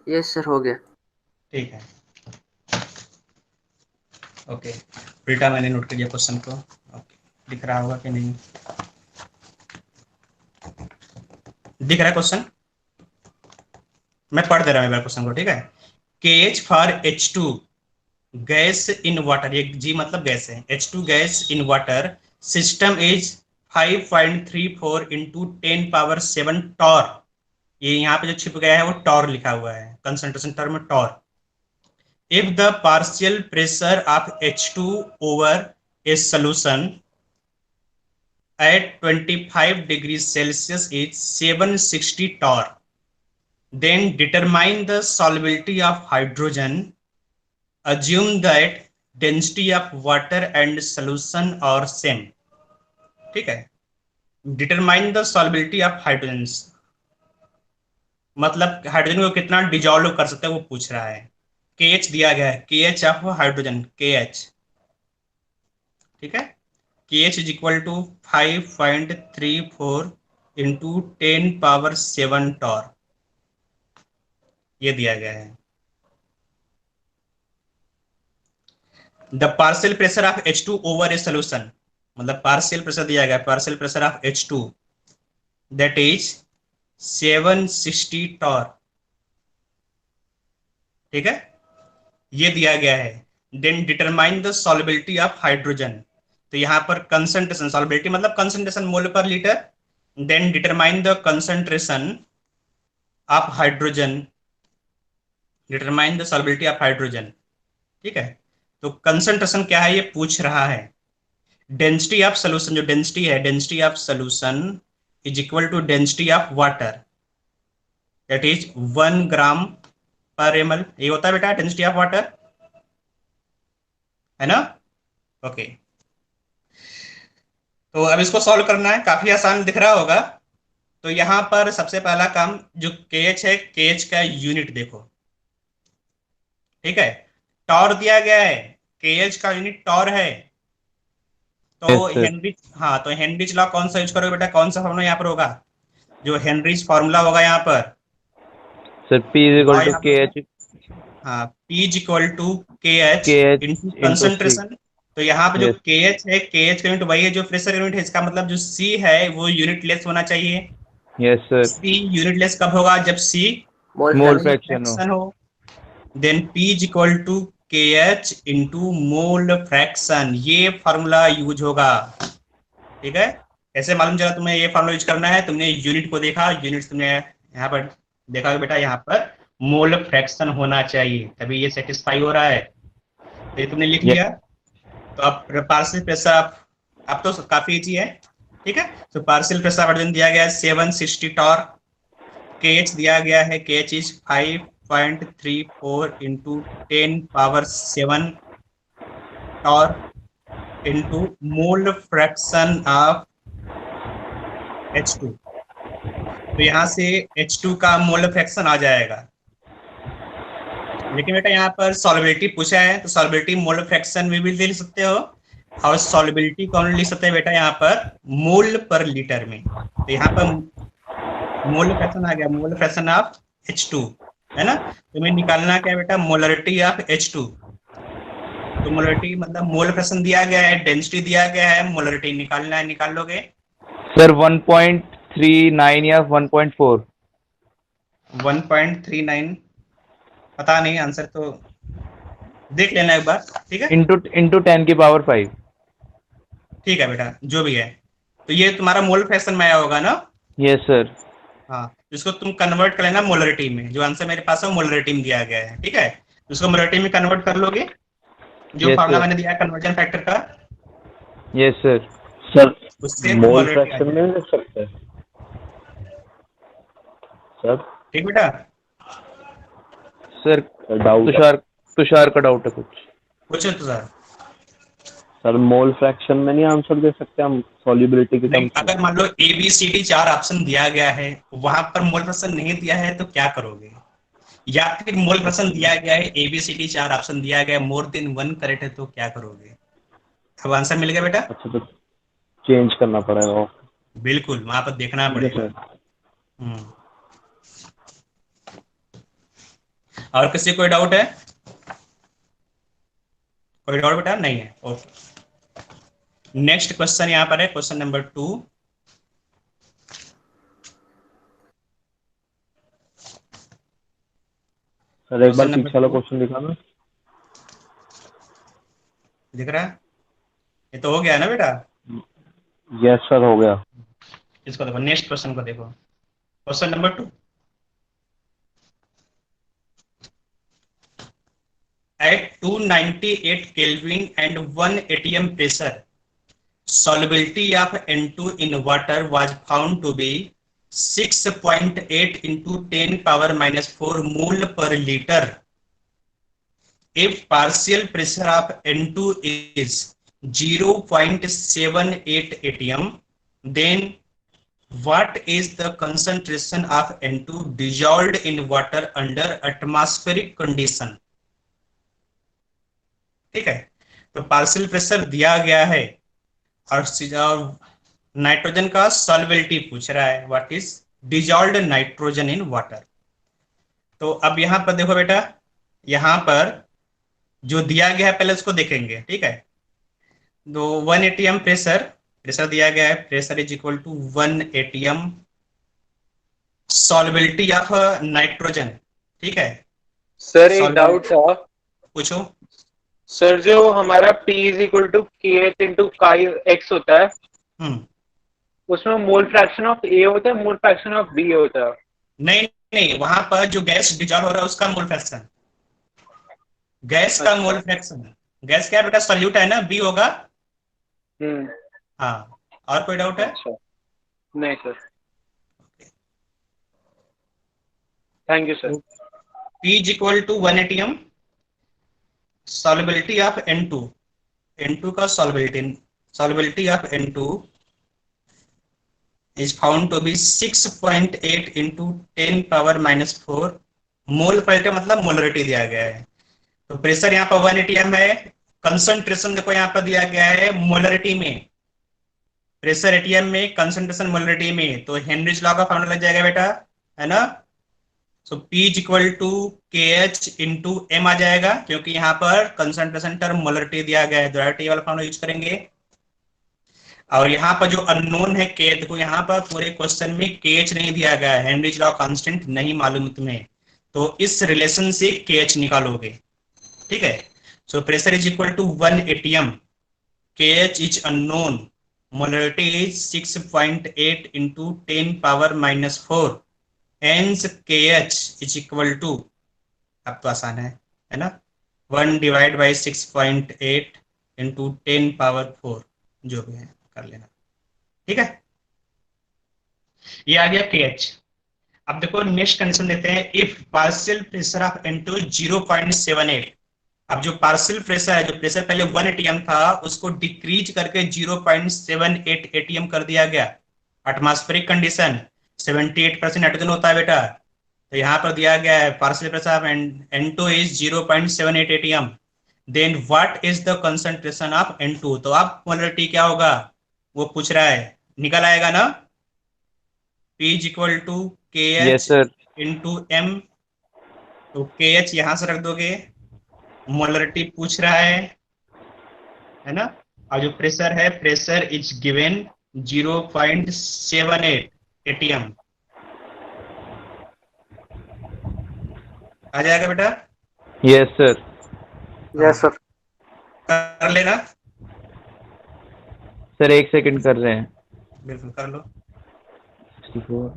यस सर हो गया। ठीक है, ओके, उल्टा मैंने नोट कर दिया क्वेश्चन को। ओके, दिख रहा होगा कि नहीं, दिख रहा है क्वेश्चन, मैं पढ़ दे रहा हूँ एक बार क्वेश्चन को, ठीक है। KH for H2 gas in water, ये G मतलब गैस है, H2 gas in water system is 5.34 into 10 power 7 torr. ये यहाँ पे जो छिप गया है वो टॉर लिखा हुआ है, concentration term torr. If the partial pressure of H2 over a solution at 25 degrees Celsius is 760 torr, then determine the solubility of hydrogen. Assume that density of water and solution are same, ठीक है। Determine the solubility of hydrogen, मतलब हाइड्रोजन को कितना डिजॉल्व कर सकते हैं वो पूछ रहा है। KH दिया गया है, KH ऑफ हाइड्रोजन, KH, ठीक है। KH is equal to 5.34 into 10 power 7 torr, ये दिया गया है। The partial pressure of H2 over a solution, मतलब पार्शियल प्रेशर दिया गया, partial pressure of H2 that is 760 torr, ठीक है, ये दिया गया है। Then determine the solubility of hydrogen, तो यहां पर कंसंट्रेशन, सॉल्युबिलिटी मतलब concentration mole per litre, then determine the concentration of hydrogen, determine the solubility of hydrogen, ठीक है। तो कंसंट्रेशन क्या है ये पूछ रहा है। डेंसिटी ऑफ सोल्यूशन, जो डेंसिटी है, density of solution is equal to density of water, that is 1 gram per ml, ये होता है बेटा डेंसिटी ऑफ वाटर, है ना। ओके, तो अब इसको सॉल्व करना है, काफी आसान दिख रहा होगा। तो यहां पर सबसे पहला काम जो KH है, KH का यूनिट देखो, ठीक है, टॉर दिया गया है, KH का यूनिट टॉर है। तो Yes, sir. हेनरिच, हाँ, तो हेनरिच लॉ कौन सा यूज करोगे बेटा, कौन सा फॉर्मूला यहाँ पर होगा, जो हेनरिच फॉर्मूला होगा यहाँ पर, sir P is equal to KH हाँ, P is equal to KH KH into into concentration. तो यहाँ पे जो Yes. KH है, KH का यूनिट वही है जो प्रेशर यूनिट है, इसका मतलब जो C है वो यूनिट लेस होना चाहिए। Yes, sir. C unitless कब होगा, जब C mole Mole fraction fraction हो. हो। देन P is equal to KH into mole fraction, ये फॉर्मूला यूज होगा, ठीक है। कैसे मालूम चला तुम्हें ये फॉर्मूला यूज करना है, तुमने यूनिट को देखा, यूनिट तुमने यहाँ पर देखा बेटा, यहाँ पर मोल फ्रैक्शन होना चाहिए, तभी ये सेटिस्फाई हो रहा है, तो ये तुमने लिख लिया। तो अब पार्शियल प्रेशर अब तो काफी इजी है, ठीक है। तो पार्शियल प्रेशर हाइड्रोजन दिया गया है 760 टॉर, KH दिया गया है, KH is 5.34 into 10 power 7 torr into mole fraction of H2। तो यहाँ से H2 का मोल फ्रैक्शन आ जाएगा, लेकिन बेटा यहाँ पर सॉल्युबिलिटी पूछा है, तो सॉल्युबिलिटी मोल फ्रैक्शन में भी लिख सकते हो, और सॉल्युबिलिटी कौन लिख सकते हैं बेटा, यहाँ पर मोल पर लीटर में। तो यहाँ पर मोल फ्रैक्शन आ गया, मोल फ्रैक्शन ऑफ H2, है ना। तुम्हें निकालना क्या है बेटा, मोलरिटी ऑफ H2। तो मोलरिटी मतलब मोल फ्रैक्शन दिया गया है, डेंसिटी दिया गया है, मोलरिटी निकालना है, निकाल लोगे। सर 1.39 या 1.4? 1.39 पता नहीं, आंसर तो देख लेना एक बार, ठीक है। इंटू 10 की पावर 5। ठीक है बेटा, जो भी है, तो ये तुम्हारा मोल फ्रैक्शन में आया होगा ना। Yes sir. हाँ, इसको तुम कन्वर्ट कर लेना मोलरिटी में, जो आंसर मेरे पास है मोलरिटी में दिया गया है, ठीक है। उसको मोलरिटी में कन्वर्ट कर लोगे, जो Yes, फार्मूला sir. मैंने दिया है कन्वर्जन फैक्टर का, यस सर। सर उससे मोल molarity आ फ्रैक्शन जाएगा। में लिख सकते हैं सर? ठीक बेटा, सर डाउट तुषार का डाउट है कुछ। पूछो तो सर। सर मोल फ्रैक्शन में नहीं आंसर दे सकते हम सॉल्युबिलिटी की नहीं, टर्म्स में? अगर मान लो ABCD 4 ऑप्शन दिया गया है, वहां पर मोल फ्रैक्शन नहीं दिया है तो क्या करोगे, या फिर मोल फ्रैक्शन दिया गया है, ABCD 4 ऑप्शन दिया गया है, मोर देन 1 करेक्ट है तो क्या करोगे। अब आंसर मिल गया बेटा, अच्छा, तो चेंज करना पड़ेगा। बिल्कुल वहां पर देखना ठीक है पड़ेगा। सर। और किसी कोई डाउट है, कोई डाउट बेटा नहीं है, ओके। नेक्स्ट क्वेश्चन यहाँ पर है क्वेश्चन नंबर 2। सर एक बार Question number पीछे वाला 2 क्वेश्चन दिखाना। दिख रहा है, ये तो हो गया ना बेटा। यस सर, हो गया। इसको देखो, नेक्स्ट क्वेश्चन को देखो, question number 2। At 298 Kelvin and 1 atm pressure, solubility of N2 in water was found to be 6.8 into 10 power minus 4 mole per liter. If partial pressure of N2 is 0.78 atm, then what is the concentration of N2 dissolved in water under atmospheric condition? ठीक है, तो पार्शियल प्रेशर दिया गया है और नाइट्रोजन का सॉल्युबिलिटी पूछ रहा है, what is dissolved nitrogen in water. तो अब यहां पर देखो बेटा, यहां पर जो दिया गया है पहले उसको देखेंगे, ठीक है। तो 1 atm प्रेशर दिया गया है, pressure is equal to 1 atm solubility of nitrogen, ठीक है। सर एक डाउट था पूछो। सर, जो हमारा P is equal to KH into X होता है, उसमें मोल फ्रैक्शन ऑफ A होता है, मोल फ्रैक्शन ऑफ B होता है? नहीं नहीं, वहां पर जो गैस डिजॉल्व हो रहा है उसका मोल फ्रैक्शन, गैस का मोल फ्रैक्शन। गैस क्या है बेटा, सॉल्यूट है ना, बी होगा। हाँ, और कोई डाउट है? अच्छा, नहीं sir, thank you sir. P is equal to 1 atm solubility of N2 का solubility of N2 is found to be 6.8 into 10 power minus 4 मोल पर, मतलब मोलरिटी दिया गया है। तो प्रेशर यहाँ पर 1 atm है, कंसंट्रेशन देखो यहाँ पर दिया गया है मोलरिटी में, प्रेशर एटीएम में, कंसंट्रेशन मोलरिटी में, तो हेनरीज लॉ का फॉर्मूला लग जाएगा बेटा, है ना। So P is equal to KH into M आ जाएगा, क्योंकि यहाँ पर कंसंट्रेशन टर्म मोलरिटी दिया गया है, डुअलिटी वाला फॉर्मूला यूज करेंगे। और यहाँ पर जो अननोन है K, देखो यहाँ पर पूरे क्वेश्चन में KH नहीं दिया गया है, हेनरीज लॉ कांस्टेंट नहीं मालूम तुम्हें, तो इस रिलेशन से KH निकालोगे, ठीक है। So pressure is equal to 1 atm, KH is unknown, molarity is 6.8 into 10 power minus 4, hence KH is equal to, अब तो आसान है ना, 1 डिवाइड बाई 6.8 into 10 power 4, जो भी है कर लेना, ठीक है। ये आ गया KH। अब देखो नेक्स्ट कंडीशन देते हैं, if partial pressure of N2 0.78। अब जो पार्शियल प्रेशर है, जो प्रेशर पहले 1 atm था, उसको डिक्रीज करके 0.78 atm कर दिया गया। एटमॉस्फेरिक कंडीशन 78% नाइट्रोजन होता है बेटा, तो यहाँ पर दिया गया है partial pressure of N2 is 0.78 atm, then what is the concentration of N2। तो अब मोलरिटी क्या होगा वो पूछ रहा है, निकल आएगा ना, P is equal to KH into M, तो KH यहाँ से रख दोगे, मोलरिटी पूछ रहा है ना, और जो प्रेशर है, प्रेशर इज गिवन 0.78 atm आ जाएगा बेटा। Yes sir. Yes sir. कर लेना, सर 1 सेकंड कर रहे हैं। बिल्कुल कर लो। 64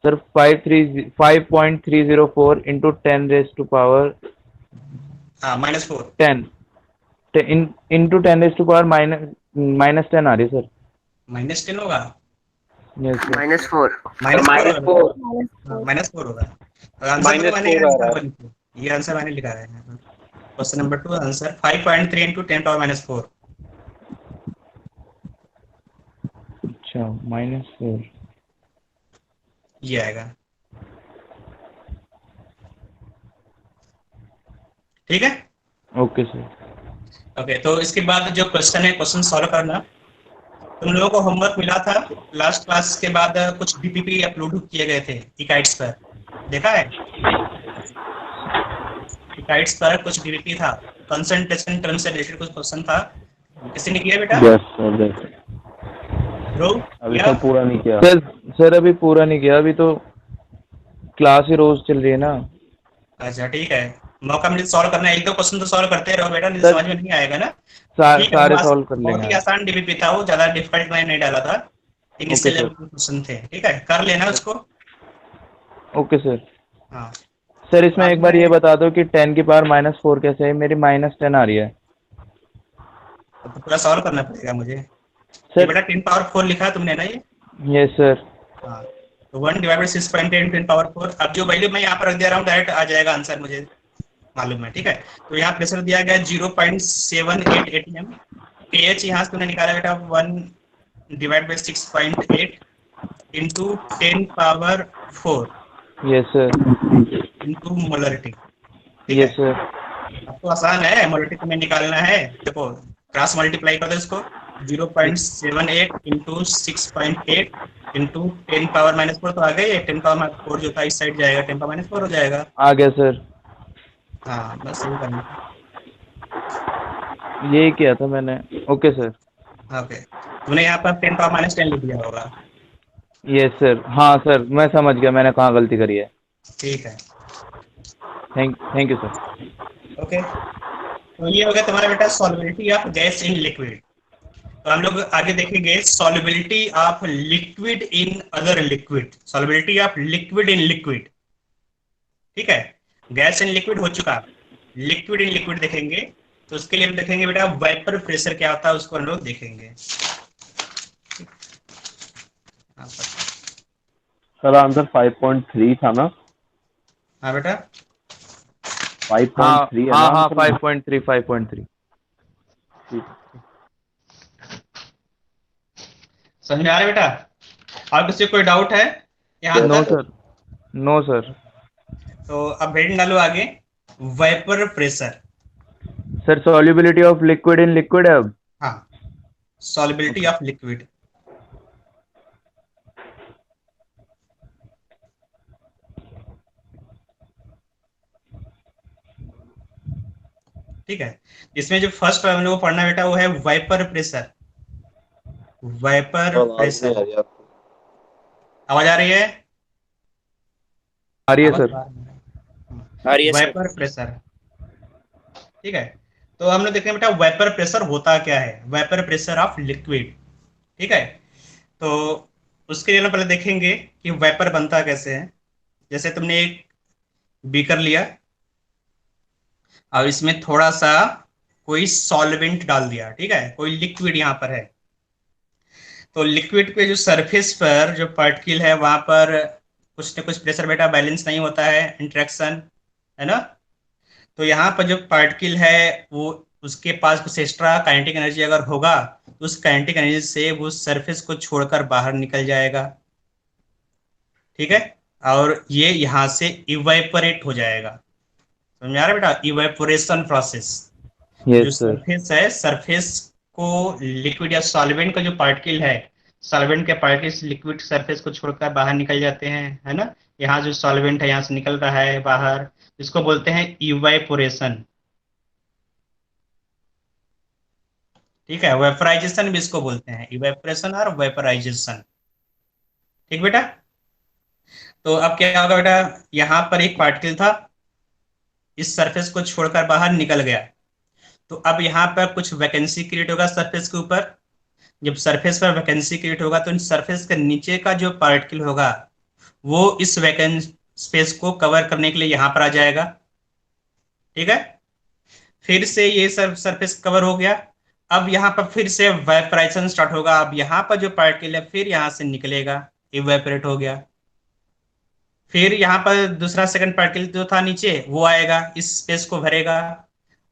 sir 5.304 into 10 raised to power -4 10 into 10 raised to power minus 10 आ रही है सर। -10 होगा, यस सर। -4 -4 होगा। आंसर मैंने ये आंसर मैंने लिखा है question number 2 answer 5.3 into 10 power -4। अच्छा -4 ये आएगा, ठीक है। Okay sir. ओके, तो इसके बाद जो क्वेश्चन है, क्वेश्चन सॉल्व करना। तुम लोगों को होमवर्क मिला था लास्ट क्लास के बाद, कुछ डीपीपी अपलोड किए गए थे इकाइट्स पर, देखा है? इकाइट्स पर कुछ डीपीपी था, कंसंट्रेशन टर्म से रिलेटेड कुछ क्वेश्चन था, किसी ने किया बेटा? Yes sir. अभी तक पूरा नहीं किया सर अभी पूरा नहीं किया, अभी तो क्लास ही रोज चल रही है ना। अच्छा ठीक है, मौका मिले सॉल्व करना है, 1-2 क्वेश्चन तो सॉल्व करते रहो बेटा, नहीं समझ में नहीं आएगा ना। सारे सॉल्व कर लेंगे। बहुत ही आसान डीपीपी था वो, ज्यादा डिफिकल्ट मैंने नहीं डाला था, इनिशियल लेवल के क्वेश्चन थे, ठीक है, कर लेना उसको। Okay sir. हाँ सर इसमें एक बार ये बता दो कि 10 की पावर -4 कैसे है, मेरी -10 आ रही है। तो पूरा सॉल्व करना पड़ेगा मुझे सर। बेटा 10 पावर 4 लिखा है तुमने ना ये? Yes sir. हाँ, तो 1 डिवाइड बाई 6.8 10 पावर 4। अब जो वैल्यू मैं यहाँ पर रख दे रहा हूँ डायरेक्ट आ जाएगा आंसर, मुझे मालूम है, ठीक है। तो यहाँ प्रेशर दिया गया 0.78 atm, KH यहाँ से तुमने निकाला बेटा 1 divide by 6.8 into 10 power 4 yes sir. Into molarity. Yes sir. अब तो आसान है, मोलरिटी तुम्हें निकालना है, देखो क्रॉस मल्टीप्लाई कर दो इसको, 0.78 इंटू 6.8 इंटू 10⁻⁴ तो आ गई, 10⁻⁴ जो था इस साइड जाएगा, 10⁻⁴ हो जाएगा। आ गया सर, हाँ बस यही करना था। यही किया था मैंने। Okay sir. ओके, तुमने यहाँ पर 10⁻10 लिख दिया होगा। यस सर, हाँ सर मैं समझ गया मैंने कहाँ गलती करी है। ठीक है, थैंक यू सर। ओके। तो ये हो गया तुम्हारा बेटा solubility of gas in liquid. तो हम लोग आगे देखेंगे solubility of liquid in other liquid, solubility of liquid in liquid. ठीक है, गैस इन लिक्विड हो चुका, लिक्विड इन लिक्विड देखेंगे। तो उसके लिए हम देखेंगे बेटा वेपर प्रेशर क्या होता है, उसको हम लोग देखेंगे। सर आंसर 5.3 था ना? हाँ बेटा, 5.3 है ना हाँ आंसर में? 5.3। समझ में आ रहा है बेटा? और किसी को कोई डाउट है यहाँ नो तक? Sir, no sir. तो अब हेडिंग डालो आगे, vapour pressure. Sir solubility of liquid in liquid है अब। हाँ, सॉल्युबिलिटी ऑफ लिक्विड। ठीक है, इसमें जो फर्स्ट हम लोग को पढ़ना बेटा वो है वेपर प्रेशर। वेपर प्रेशर, आवाज आ रही है? आ रही है आवाज सर। आ रही है वेपर प्रेशर। ठीक है, तो हमने देखते हैं बेटा वेपर प्रेशर होता क्या है, वेपर प्रेशर ऑफ लिक्विड। ठीक है, तो उसके लिए हम पहले देखेंगे कि वेपर बनता कैसे है। जैसे तुमने एक बीकर लिया और इसमें थोड़ा सा कोई सॉल्वेंट डाल दिया, ठीक है, कोई लिक्विड यहाँ पर है। तो लिक्विड के जो सरफेस पर जो पार्टिकल है वहां पर कुछ न कुछ प्रेशर बेटा बैलेंस नहीं होता है, इंटरेक्शन है ना। तो यहाँ पर जो पार्टिकल है वो उसके पास कुछ एक्स्ट्रा काइनेटिक एनर्जी अगर होगा तो उस काइनेटिक एनर्जी से वो सरफेस को छोड़कर बाहर निकल जाएगा। ठीक है, और ये यहाँ से इवेपोरेट हो जाएगा। समझ में आ रहा है बेटा? Evaporation process. जो यस सर। सरफेस है, सरफेस को लिक्विड या सॉल्वेंट का जो पार्टिकल है, सॉल्वेंट के पार्टिकल्स लिक्विड सरफेस को छोड़कर बाहर निकल जाते हैं, है ना। यहाँ जो सॉल्वेंट है यहाँ से निकल रहा है बाहर, इसको बोलते हैं इवेपोरेशन। ठीक है, वेपराइजेशन भी इसको बोलते हैं, इवेपोरेशन और वेपराइजेशन। ठीक बेटा, तो अब क्या होगा बेटा, यहाँ पर एक पार्टिकल था, इस सरफेस को छोड़कर बाहर निकल गया। तो अब यहाँ पर कुछ वैकेंसी क्रिएट होगा सरफेस के ऊपर। जब सरफेस पर वैकेंसी क्रिएट होगा तो सरफेस के नीचे का जो पार्टिकल होगा वो इस वैकेंट स्पेस को कवर करने के लिए यहाँ पर आ जाएगा। ठीक है, फिर से ये सरफेस कवर हो गया। अब यहाँ पर फिर से वेपराइजेशन स्टार्ट होगा। अब यहाँ पर जो पार्टिकल है फिर यहाँ से निकलेगा, इवेपोरेट हो गया। फिर यहाँ पर दूसरा सेकंड पार्टिकल जो था नीचे वो आएगा, इस स्पेस को भरेगा।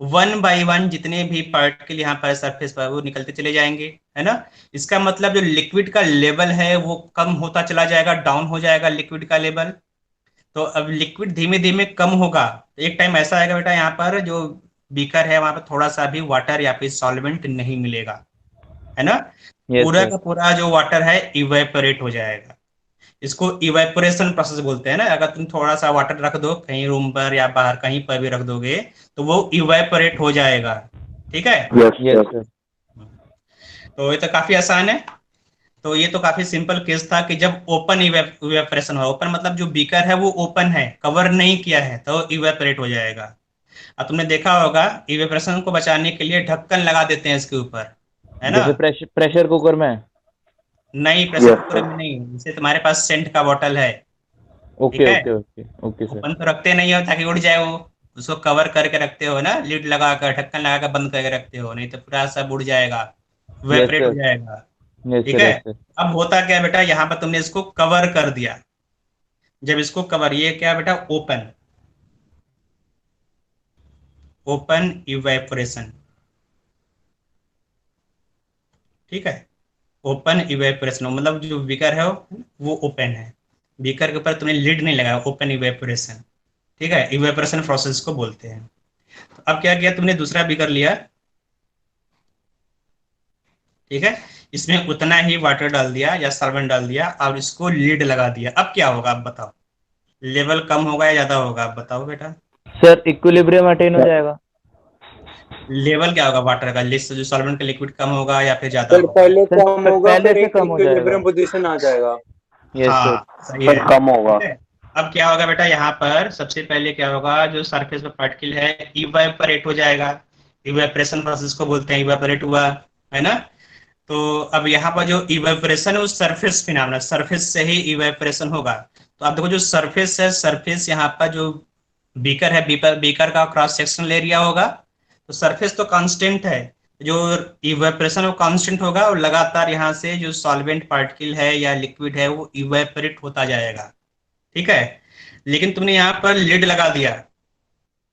1 बाय 1 जितने भी पार्टिकल यहाँ पर सरफेस पर वो निकलते चले जाएंगे, है ना। इसका मतलब जो लिक्विड का लेवल है वो कम होता चला जाएगा, डाउन हो जाएगा लिक्विड का लेवल। तो अब लिक्विड धीमे धीमे कम होगा। एक टाइम ऐसा आएगा बेटा यहाँ पर जो बीकर है वहां पर थोड़ा सा भी वाटर या फिर सॉल्वेंट नहीं मिलेगा, है ना। पूरा का पूरा जो वाटर है इवेपोरेट हो जाएगा। इसको इवेपोरेशन प्रोसेस बोलते हैं ना। अगर तुम थोड़ा सा वाटर रख दो कहीं रूम पर या बाहर कहीं पर भी रख दोगे तो वो इवेपोरेट हो जाएगा। ठीक है, यस सर। तो ये तो काफी आसान है। तो ये तो काफी सिंपल केस था कि जब ओपन इवेपोरेशन हो, ओपन मतलब जो बीकर है वो ओपन है, कवर नहीं किया है, तो इवेपोरेट हो जाएगा। अब तुमने देखा होगा इवेपोरेशन को बचाने के लिए ढक्कन लगा देते हैं इसके ऊपर, है ना। जैसे प्रेशर कुकर में। नहीं, प्रेशर कुकर में नहीं, जैसे तुम्हारे पास सेंट का बोतल है, okay okay okay okay sir. Open तो रखते नहीं हो ताकि उड़ जाए वो, उसको कवर करके रखते हो ना, लिड लगाकर ढक्कन लगाकर बंद करके रखते हो, नहीं तो पूरा सब उड़ जाएगा, वेपरेट हो जाएगा। ठीक है, अब होता क्या बेटा, यहाँ पर तुमने इसको कवर कर दिया। जब इसको कवर, ये क्या बेटा, ओपन, ओपन इवेपोरेशन। ठीक है, ओपन इवेपोरेशन मतलब जो बीकर है वो ओपन है, बीकर के ऊपर तुमने लिड नहीं लगाया, ओपन इवेपोरेशन। ठीक है, इवेपोरेशन प्रोसेस को बोलते हैं। तो अब क्या किया तुमने, दूसरा बीकर लिया, ठीक है, इसमें उतना ही वाटर डाल दिया या सॉल्वेंट डाल दिया और इसको लीड लगा दिया। अब क्या होगा आप बताओ, लेवल कम होगा या ज्यादा होगा, आप बताओ बेटा। सर इक्विलिब्रियम अटेन हो जाएगा। लेवल क्या होगा वाटर का, लिस्ट जो सॉल्वेंट का लिक्विड कम होगा या फिर ज्यादा सर होगा? पहले सर कम होगा, पहले फिर से एक कम हो जाएगा। इक्विलिब्रियम पोजीशन आ जाएगा। Yes sir. हाँ सही पर है, कम होगा। ठीक है। अब क्या होगा बेटा, यहाँ पर सबसे पहले क्या होगा, जो सरफेस पे पार्टिकल है इवेपोरेट हो जाएगा। इवेपोरेशन प्रोसेस को बोलते हैं, इवेपोरेट हुआ, है ना। तो अब यहाँ पर जो इवेपोरेशन है वो सरफेस फिनोमेना, सरफेस से ही इवेपोरेशन होगा। तो आप देखो जो सरफेस है, सरफेस यहाँ पर जो बीकर है, बीकर का क्रॉस सेक्शनल एरिया होगा, तो सरफेस तो कांस्टेंट है, जो इवेपोरेशन वो कांस्टेंट होगा और लगातार यहाँ से जो सॉल्वेंट पार्टिकल है या लिक्विड है वो इवेपोरेट होता जाएगा, ठीक है। लेकिन तुमने यहाँ पर लिड लगा दिया,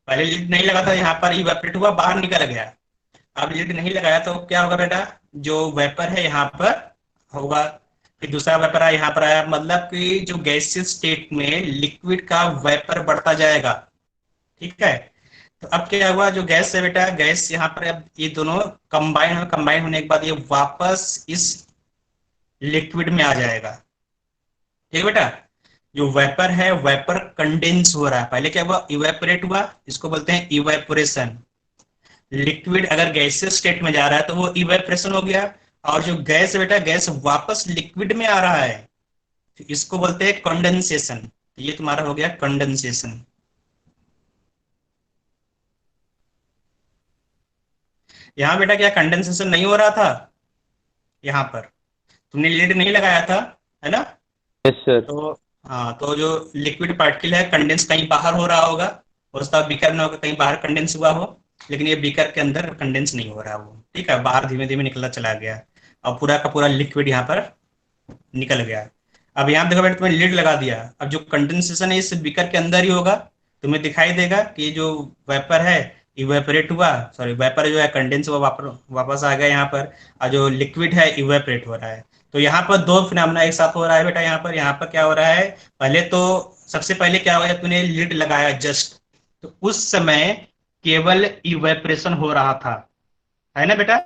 पहले लिड नहीं लगा था, यहाँ पर इवेपोरेट हुआ, बाहर निकल गया। अब लिड नहीं लगाया तो क्या होगा बेटा, जो वेपर है यहाँ पर होगा, फिर दूसरा वेपर यहाँ पर आया, मतलब कि जो गैसियस स्टेट में लिक्विड का वेपर बढ़ता जाएगा, ठीक है। तो अब क्या हुआ, जो गैस है बेटा, गैस यहाँ पर अब ये दोनों कंबाइन होने के बाद ये वापस इस लिक्विड में आ जाएगा, ठीक है बेटा। जो वेपर है, वेपर कंडेंस हो रहा है, पहले क्या हुआ, इवेपोरेट हुआ, इसको बोलते हैं इवेपोरेशन। लिक्विड अगर गैसियस स्टेट में जा रहा है तो वो इवेपोरेशन हो गया, और जो गैस है बेटा, गैस वापस लिक्विड में आ रहा है, तो इसको बोलते हैं कंडेंसेशन। ये तुम्हारा हो गया कंडेंसेशन। यहाँ बेटा क्या कंडेंसेशन नहीं हो रहा था, यहाँ पर तुमने लिड नहीं लगाया था, है ना। Yes sir. तो हाँ, तो जो लिक्विड पार्टिकल है कंडेंस कहीं बाहर हो रहा होगा, हो सकता है बीकर में होगा कहीं बाहर कंडेंस हुआ हो, लेकिन ये बीकर के अंदर कंडेंस नहीं हो रहा वो, ठीक है, बाहर धीमे धीमे निकलता चला गया और पूरा का पूरा लिक्विड यहाँ पर निकल गया। अब यहाँ देखो बेटा, तुम्हें लिड लगा दिया, अब जो कंडेंसेशन है इस बीकर के अंदर ही होगा, तुम्हें दिखाई देगा कि जो वेपर है इवेपोरेट हुआ, सॉरी वेपर जो है कंडेंस हुआ, वापस आ गया यहाँ पर, और जो लिक्विड है इवेपोरेट हो रहा है। तो यहाँ पर दो फिनोमेना एक साथ हो रहा है बेटा। यहाँ पर क्या हो रहा है, पहले तो सबसे पहले क्या हुआ, तूने लिड लगाया जस्ट, तो उस समय केवल इवेपोरेशन हो रहा था, है ना बेटा।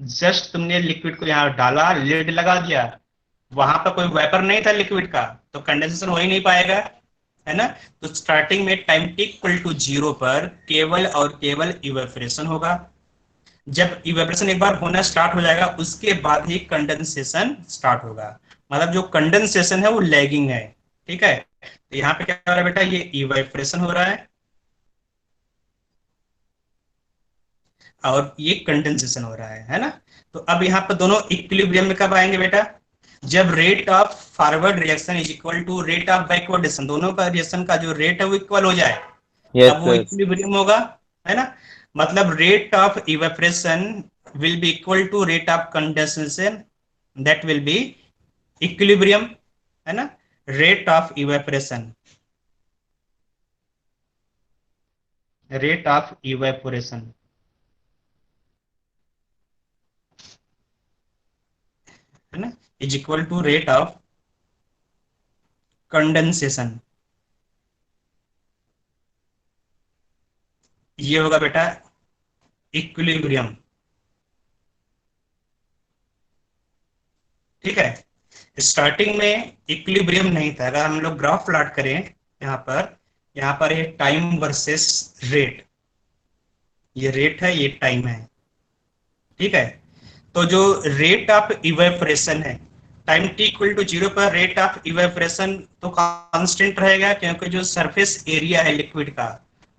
जस्ट तुमने लिक्विड को यहाँ डाला, लिड लगा दिया, वहां पर कोई वेपर नहीं था लिक्विड का, तो कंडेंसेशन हो ही नहीं पाएगा, है ना। तो स्टार्टिंग में टाइम टी इक्वल टू 0 पर केवल और केवल इवेपोरेशन होगा। जब इवेपोरेशन एक बार होना स्टार्ट हो जाएगा उसके बाद ही कंडेंसेशन स्टार्ट होगा, मतलब जो कंडेंसेशन है वो लैगिंग है, ठीक है। तो यहाँ पे क्या हो रहा है बेटा, ये इवेपोरेशन हो रहा है और ये कंडेंसेशन हो रहा है ना। तो अब यहाँ पर दोनों इक्विलिब्रियम में कब आएंगे बेटा, जब rate of forward reaction is equal to rate of backward reaction, दोनों का रिएक्शन का जो रेट है वो इक्वल हो जाए, तब वो इक्विलिब्रियम होगा, है ना। मतलब rate of evaporation will be equal to rate of condensation, that will be equilibrium, है ना। Rate of evaporation, rate of evaporation, है ना, is equal to rate of condensation. ये होगा बेटा इक्विलिब्रियम, ठीक है। स्टार्टिंग में इक्विलिब्रियम नहीं था। अगर हम लोग ग्राफ प्लॉट करें यहाँ पर ये टाइम वर्सेस रेट, ये रेट है ये टाइम है, ठीक है। तो जो रेट ऑफ इवेपोरेशन है, टाइम टी इक्वल टू 0 पर रेट ऑफ इवेपोरेशन तो कांस्टेंट रहेगा, क्योंकि जो सरफेस एरिया है लिक्विड का,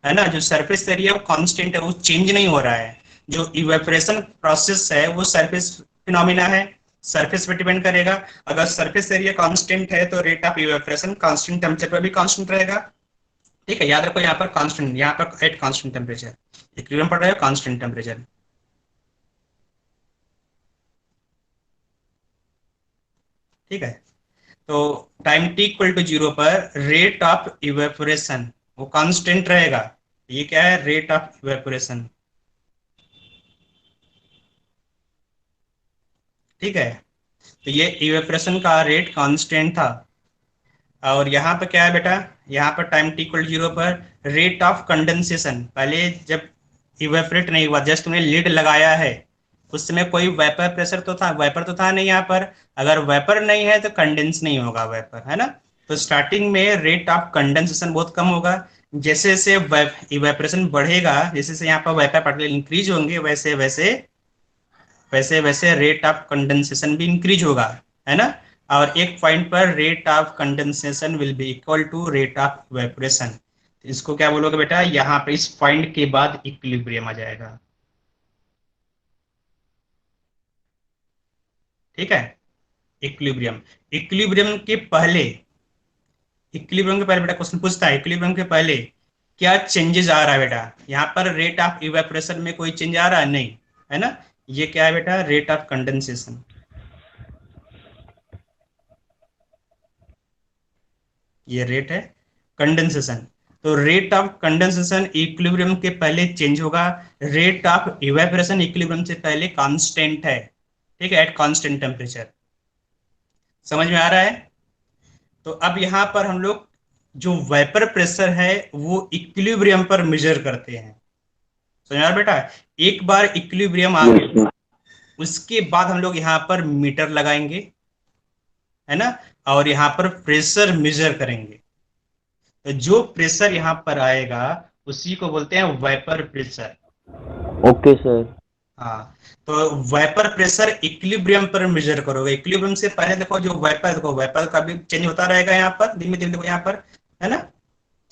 है ना, जो सरफेस एरिया वो कांस्टेंट है, वो चेंज नहीं हो रहा है। जो इवेपोरेशन प्रोसेस है वो सरफेस फिनोमिना है, सरफेस पे डिपेंड करेगा। अगर सरफेस एरिया कांस्टेंट है तो rate of evaporation constant temperature पर भी कांस्टेंट रहेगा, ठीक है। याद रखो यहाँ पर कांस्टेंट, यहाँ पर एट कांस्टेंट टेम्परेचर, इक्विलिब्रियम पड़ रहा है कांस्टेंट टेम्परेचर, ठीक है। तो टाइम टी इक्वल टू 0 पर रेट ऑफ इवेपोरेशन वो कांस्टेंट रहेगा। ये क्या है, रेट ऑफ इवेपोरेशन, ठीक है। तो ये इवेपोरेशन का रेट कांस्टेंट था। और यहाँ पर क्या है बेटा, यहाँ पर टाइम टी इक्वल 0 पर रेट ऑफ कंडेंसेशन, पहले जब इवेपोरेट नहीं हुआ, जस्ट तुमने लिड लगाया है, उस समय कोई वेपर प्रेशर तो था, वेपर तो था नहीं यहाँ पर। अगर वेपर नहीं है तो कंडेंस नहीं होगा वेपर, है ना। तो स्टार्टिंग में रेट ऑफ कंडेंसेशन बहुत कम होगा। जैसे जैसे इवेपोरेशन बढ़ेगा, जैसे जैसे यहाँ पर वेपर पार्टिकल इंक्रीज होंगे, वैसे वैसे वैसे वैसे रेट ऑफ कंडेंसेशन भी इंक्रीज होगा, है ना। और एक पॉइंट पर rate of condensation will be equal to rate of evaporation. इसको क्या बोलोगे बेटा, यहाँ पे इस पॉइंट के बाद इक्विलिब्रियम आ जाएगा। ठीक है, इक्विलिब्रियम। इक्विलिब्रियम के पहले बेटा क्वेश्चन पूछता है, इक्विलिब्रियम के पहले क्या चेंजेस आ रहा है बेटा। यहाँ पर रेट ऑफ इवेपोरेशन में कोई चेंज आ रहा है नहीं, है ना। ये क्या है बेटा, रेट ऑफ कंडेंसेशन। ये रेट है कंडेंसेशन। तो रेट ऑफ कंडेंसेशन इक्विलिब्रियम के पहले चेंज होगा। रेट ऑफ इवेपोरेशन इक्विलिब्रियम से पहले कांस्टेंट है। ठीक है, एट कांस्टेंट टेम्परेचर। समझ में आ रहा है। तो अब यहाँ पर हम लोग जो वेपर प्रेशर है वो इक्विलिब्रियम पर मेजर करते हैं। समझ में आ रहा बेटा। एक बार इक्विलिब्रियम आ यस गया, सर। उसके बाद हम लोग यहाँ पर मीटर लगाएंगे, है ना, और यहाँ पर प्रेशर मेजर करेंगे। तो जो प्रेशर यहाँ पर आएगा उसी को बोलते हैं वेपर प्रेशर। Okay sir. हाँ, तो वेपर प्रेशर इक्विलिब्रियम पर मेजर करोगे। इक्विलिब्रियम से पहले देखो, जो वेपर, देखो वेपर का भी चेंज होता रहेगा यहाँ पर धीमे धीमे, देखो यहाँ पर, है ना,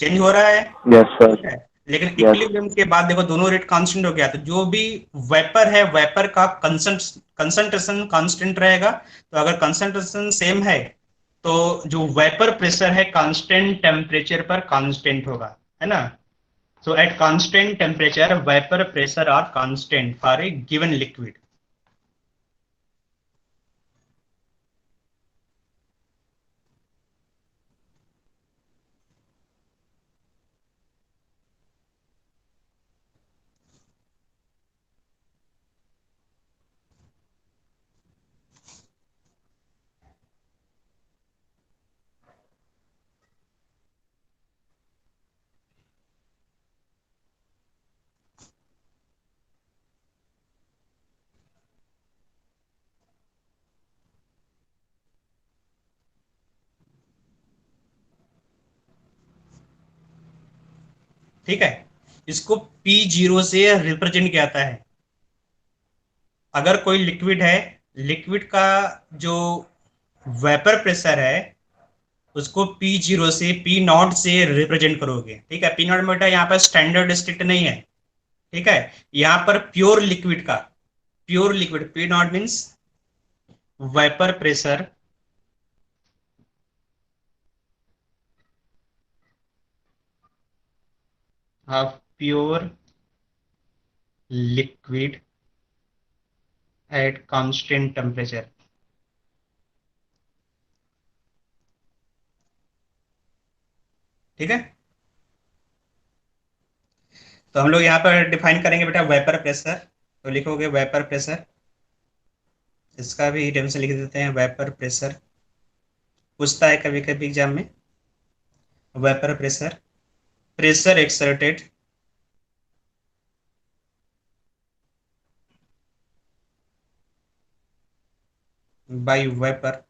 चेंज हो रहा है। Yes sir. ठीक है, लेकिन यस। इक्विलिब्रियम के बाद देखो दोनों रेट कांस्टेंट हो गया, तो जो भी वेपर है वेपर का कंसंट्रेशन कांस्टेंट रहेगा। तो अगर कंसंट्रेशन सेम है तो जो वेपर प्रेशर है कांस्टेंट टेम्परेचर पर कांस्टेंट होगा, है ना। So at constant temperature, vapor pressure are constant for a given liquid. ठीक है, इसको P0 से रिप्रेजेंट किया जाता है। अगर कोई लिक्विड है, लिक्विड का जो वेपर प्रेशर है उसको P0 से P0 से रिप्रेजेंट करोगे। ठीक है, P0 बेटा यहाँ पर स्टैंडर्ड स्टेट नहीं है। ठीक है, यहाँ पर प्योर लिक्विड का, pure liquid P0 means vapour pressure of pure liquid at constant temperature। ठीक है, तो हम लोग यहाँ पर डिफाइन करेंगे बेटा वेपर प्रेशर। तो लिखोगे वेपर प्रेशर, इसका भी डेफिनेशन लिख देते हैं। वेपर प्रेशर पूछता है कभी कभी एग्जाम में। Vapour pressure, pressure exerted by vapour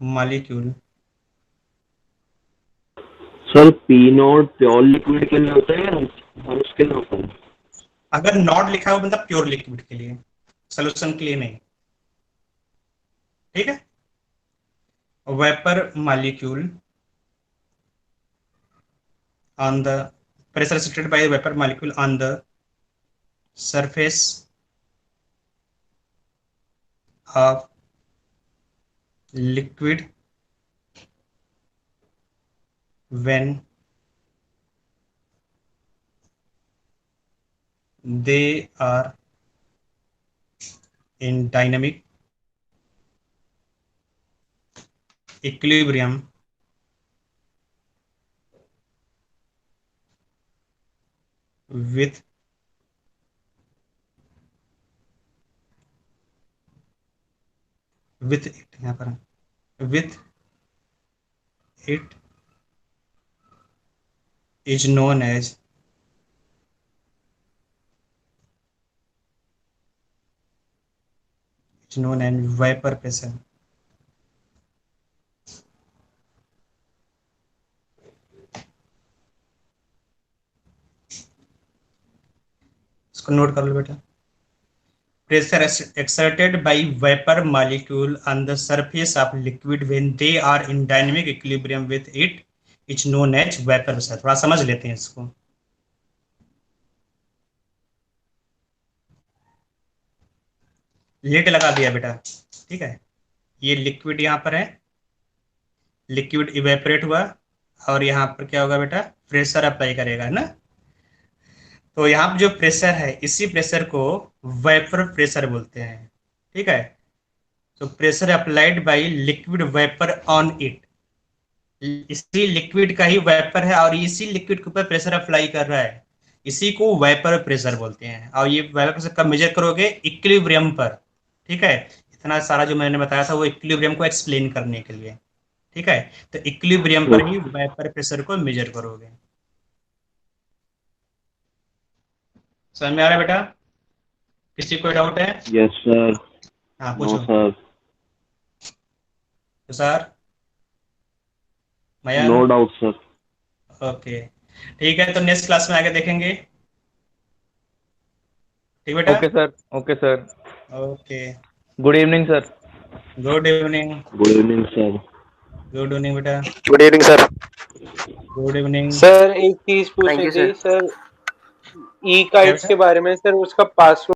molecule. Sir P not pure liquid के लिए होता है या हर उसके लिए होता है? अगर नॉट लिखा हो मतलब प्योर लिक्विड के लिए, सोल्यूशन के लिए नहीं। ठीक है, vapour molecule on the pressure exerted by the vapor molecule on the surface of liquid when they are in dynamic equilibrium with यहाँ पर with it is known as it's known as vapour pressure. इसको नोट कर लो बेटा। Pressure exerted by vapor molecule on the surface of liquid when they are in dynamic equilibrium with it is known as vapor pressure। थोड़ा समझ लेते हैं इसको। लिड लगा दिया बेटा, ठीक है। ये लिक्विड यहाँ पर है, लिक्विड इवेपोरेट हुआ और यहाँ पर क्या होगा बेटा, प्रेशर अप्लाई करेगा, है ना। तो यहाँ पर जो प्रेशर है, इसी प्रेशर को वेपर प्रेशर बोलते हैं, ठीक है। तो pressure applied by liquid vapour on it, इसी लिक्विड का ही वेपर है और इसी लिक्विड के ऊपर प्रेशर अप्लाई कर रहा है, इसी को वेपर प्रेशर बोलते हैं। और ये वेपर प्रेशर कब मेजर करोगे, इक्विलिब्रियम पर, ठीक है। इतना सारा जो मैंने बताया था वो इक्विलिब्रियम को एक्सप्लेन करने के लिए, ठीक है। तो इक्विलिब्रियम पर ही वेपर प्रेशर को मेजर करोगे। समझ में आ रहा है बेटा? किसी कोई डाउट है? Yes sir. हाँ पूछो। सर सर मया, नो डाउट सर। ओके ठीक है, तो नेक्स्ट क्लास में आगे देखेंगे, ठीक बेटा? Okay sir, okay sir, okay, good evening sir. Good evening. Good evening sir. Good evening बेटा। Good evening sir. Good evening sir एक चीज पूछ Thank रही you, थी sir. सर, ई काइट्स के बारे में सर, उसका पासवर्ड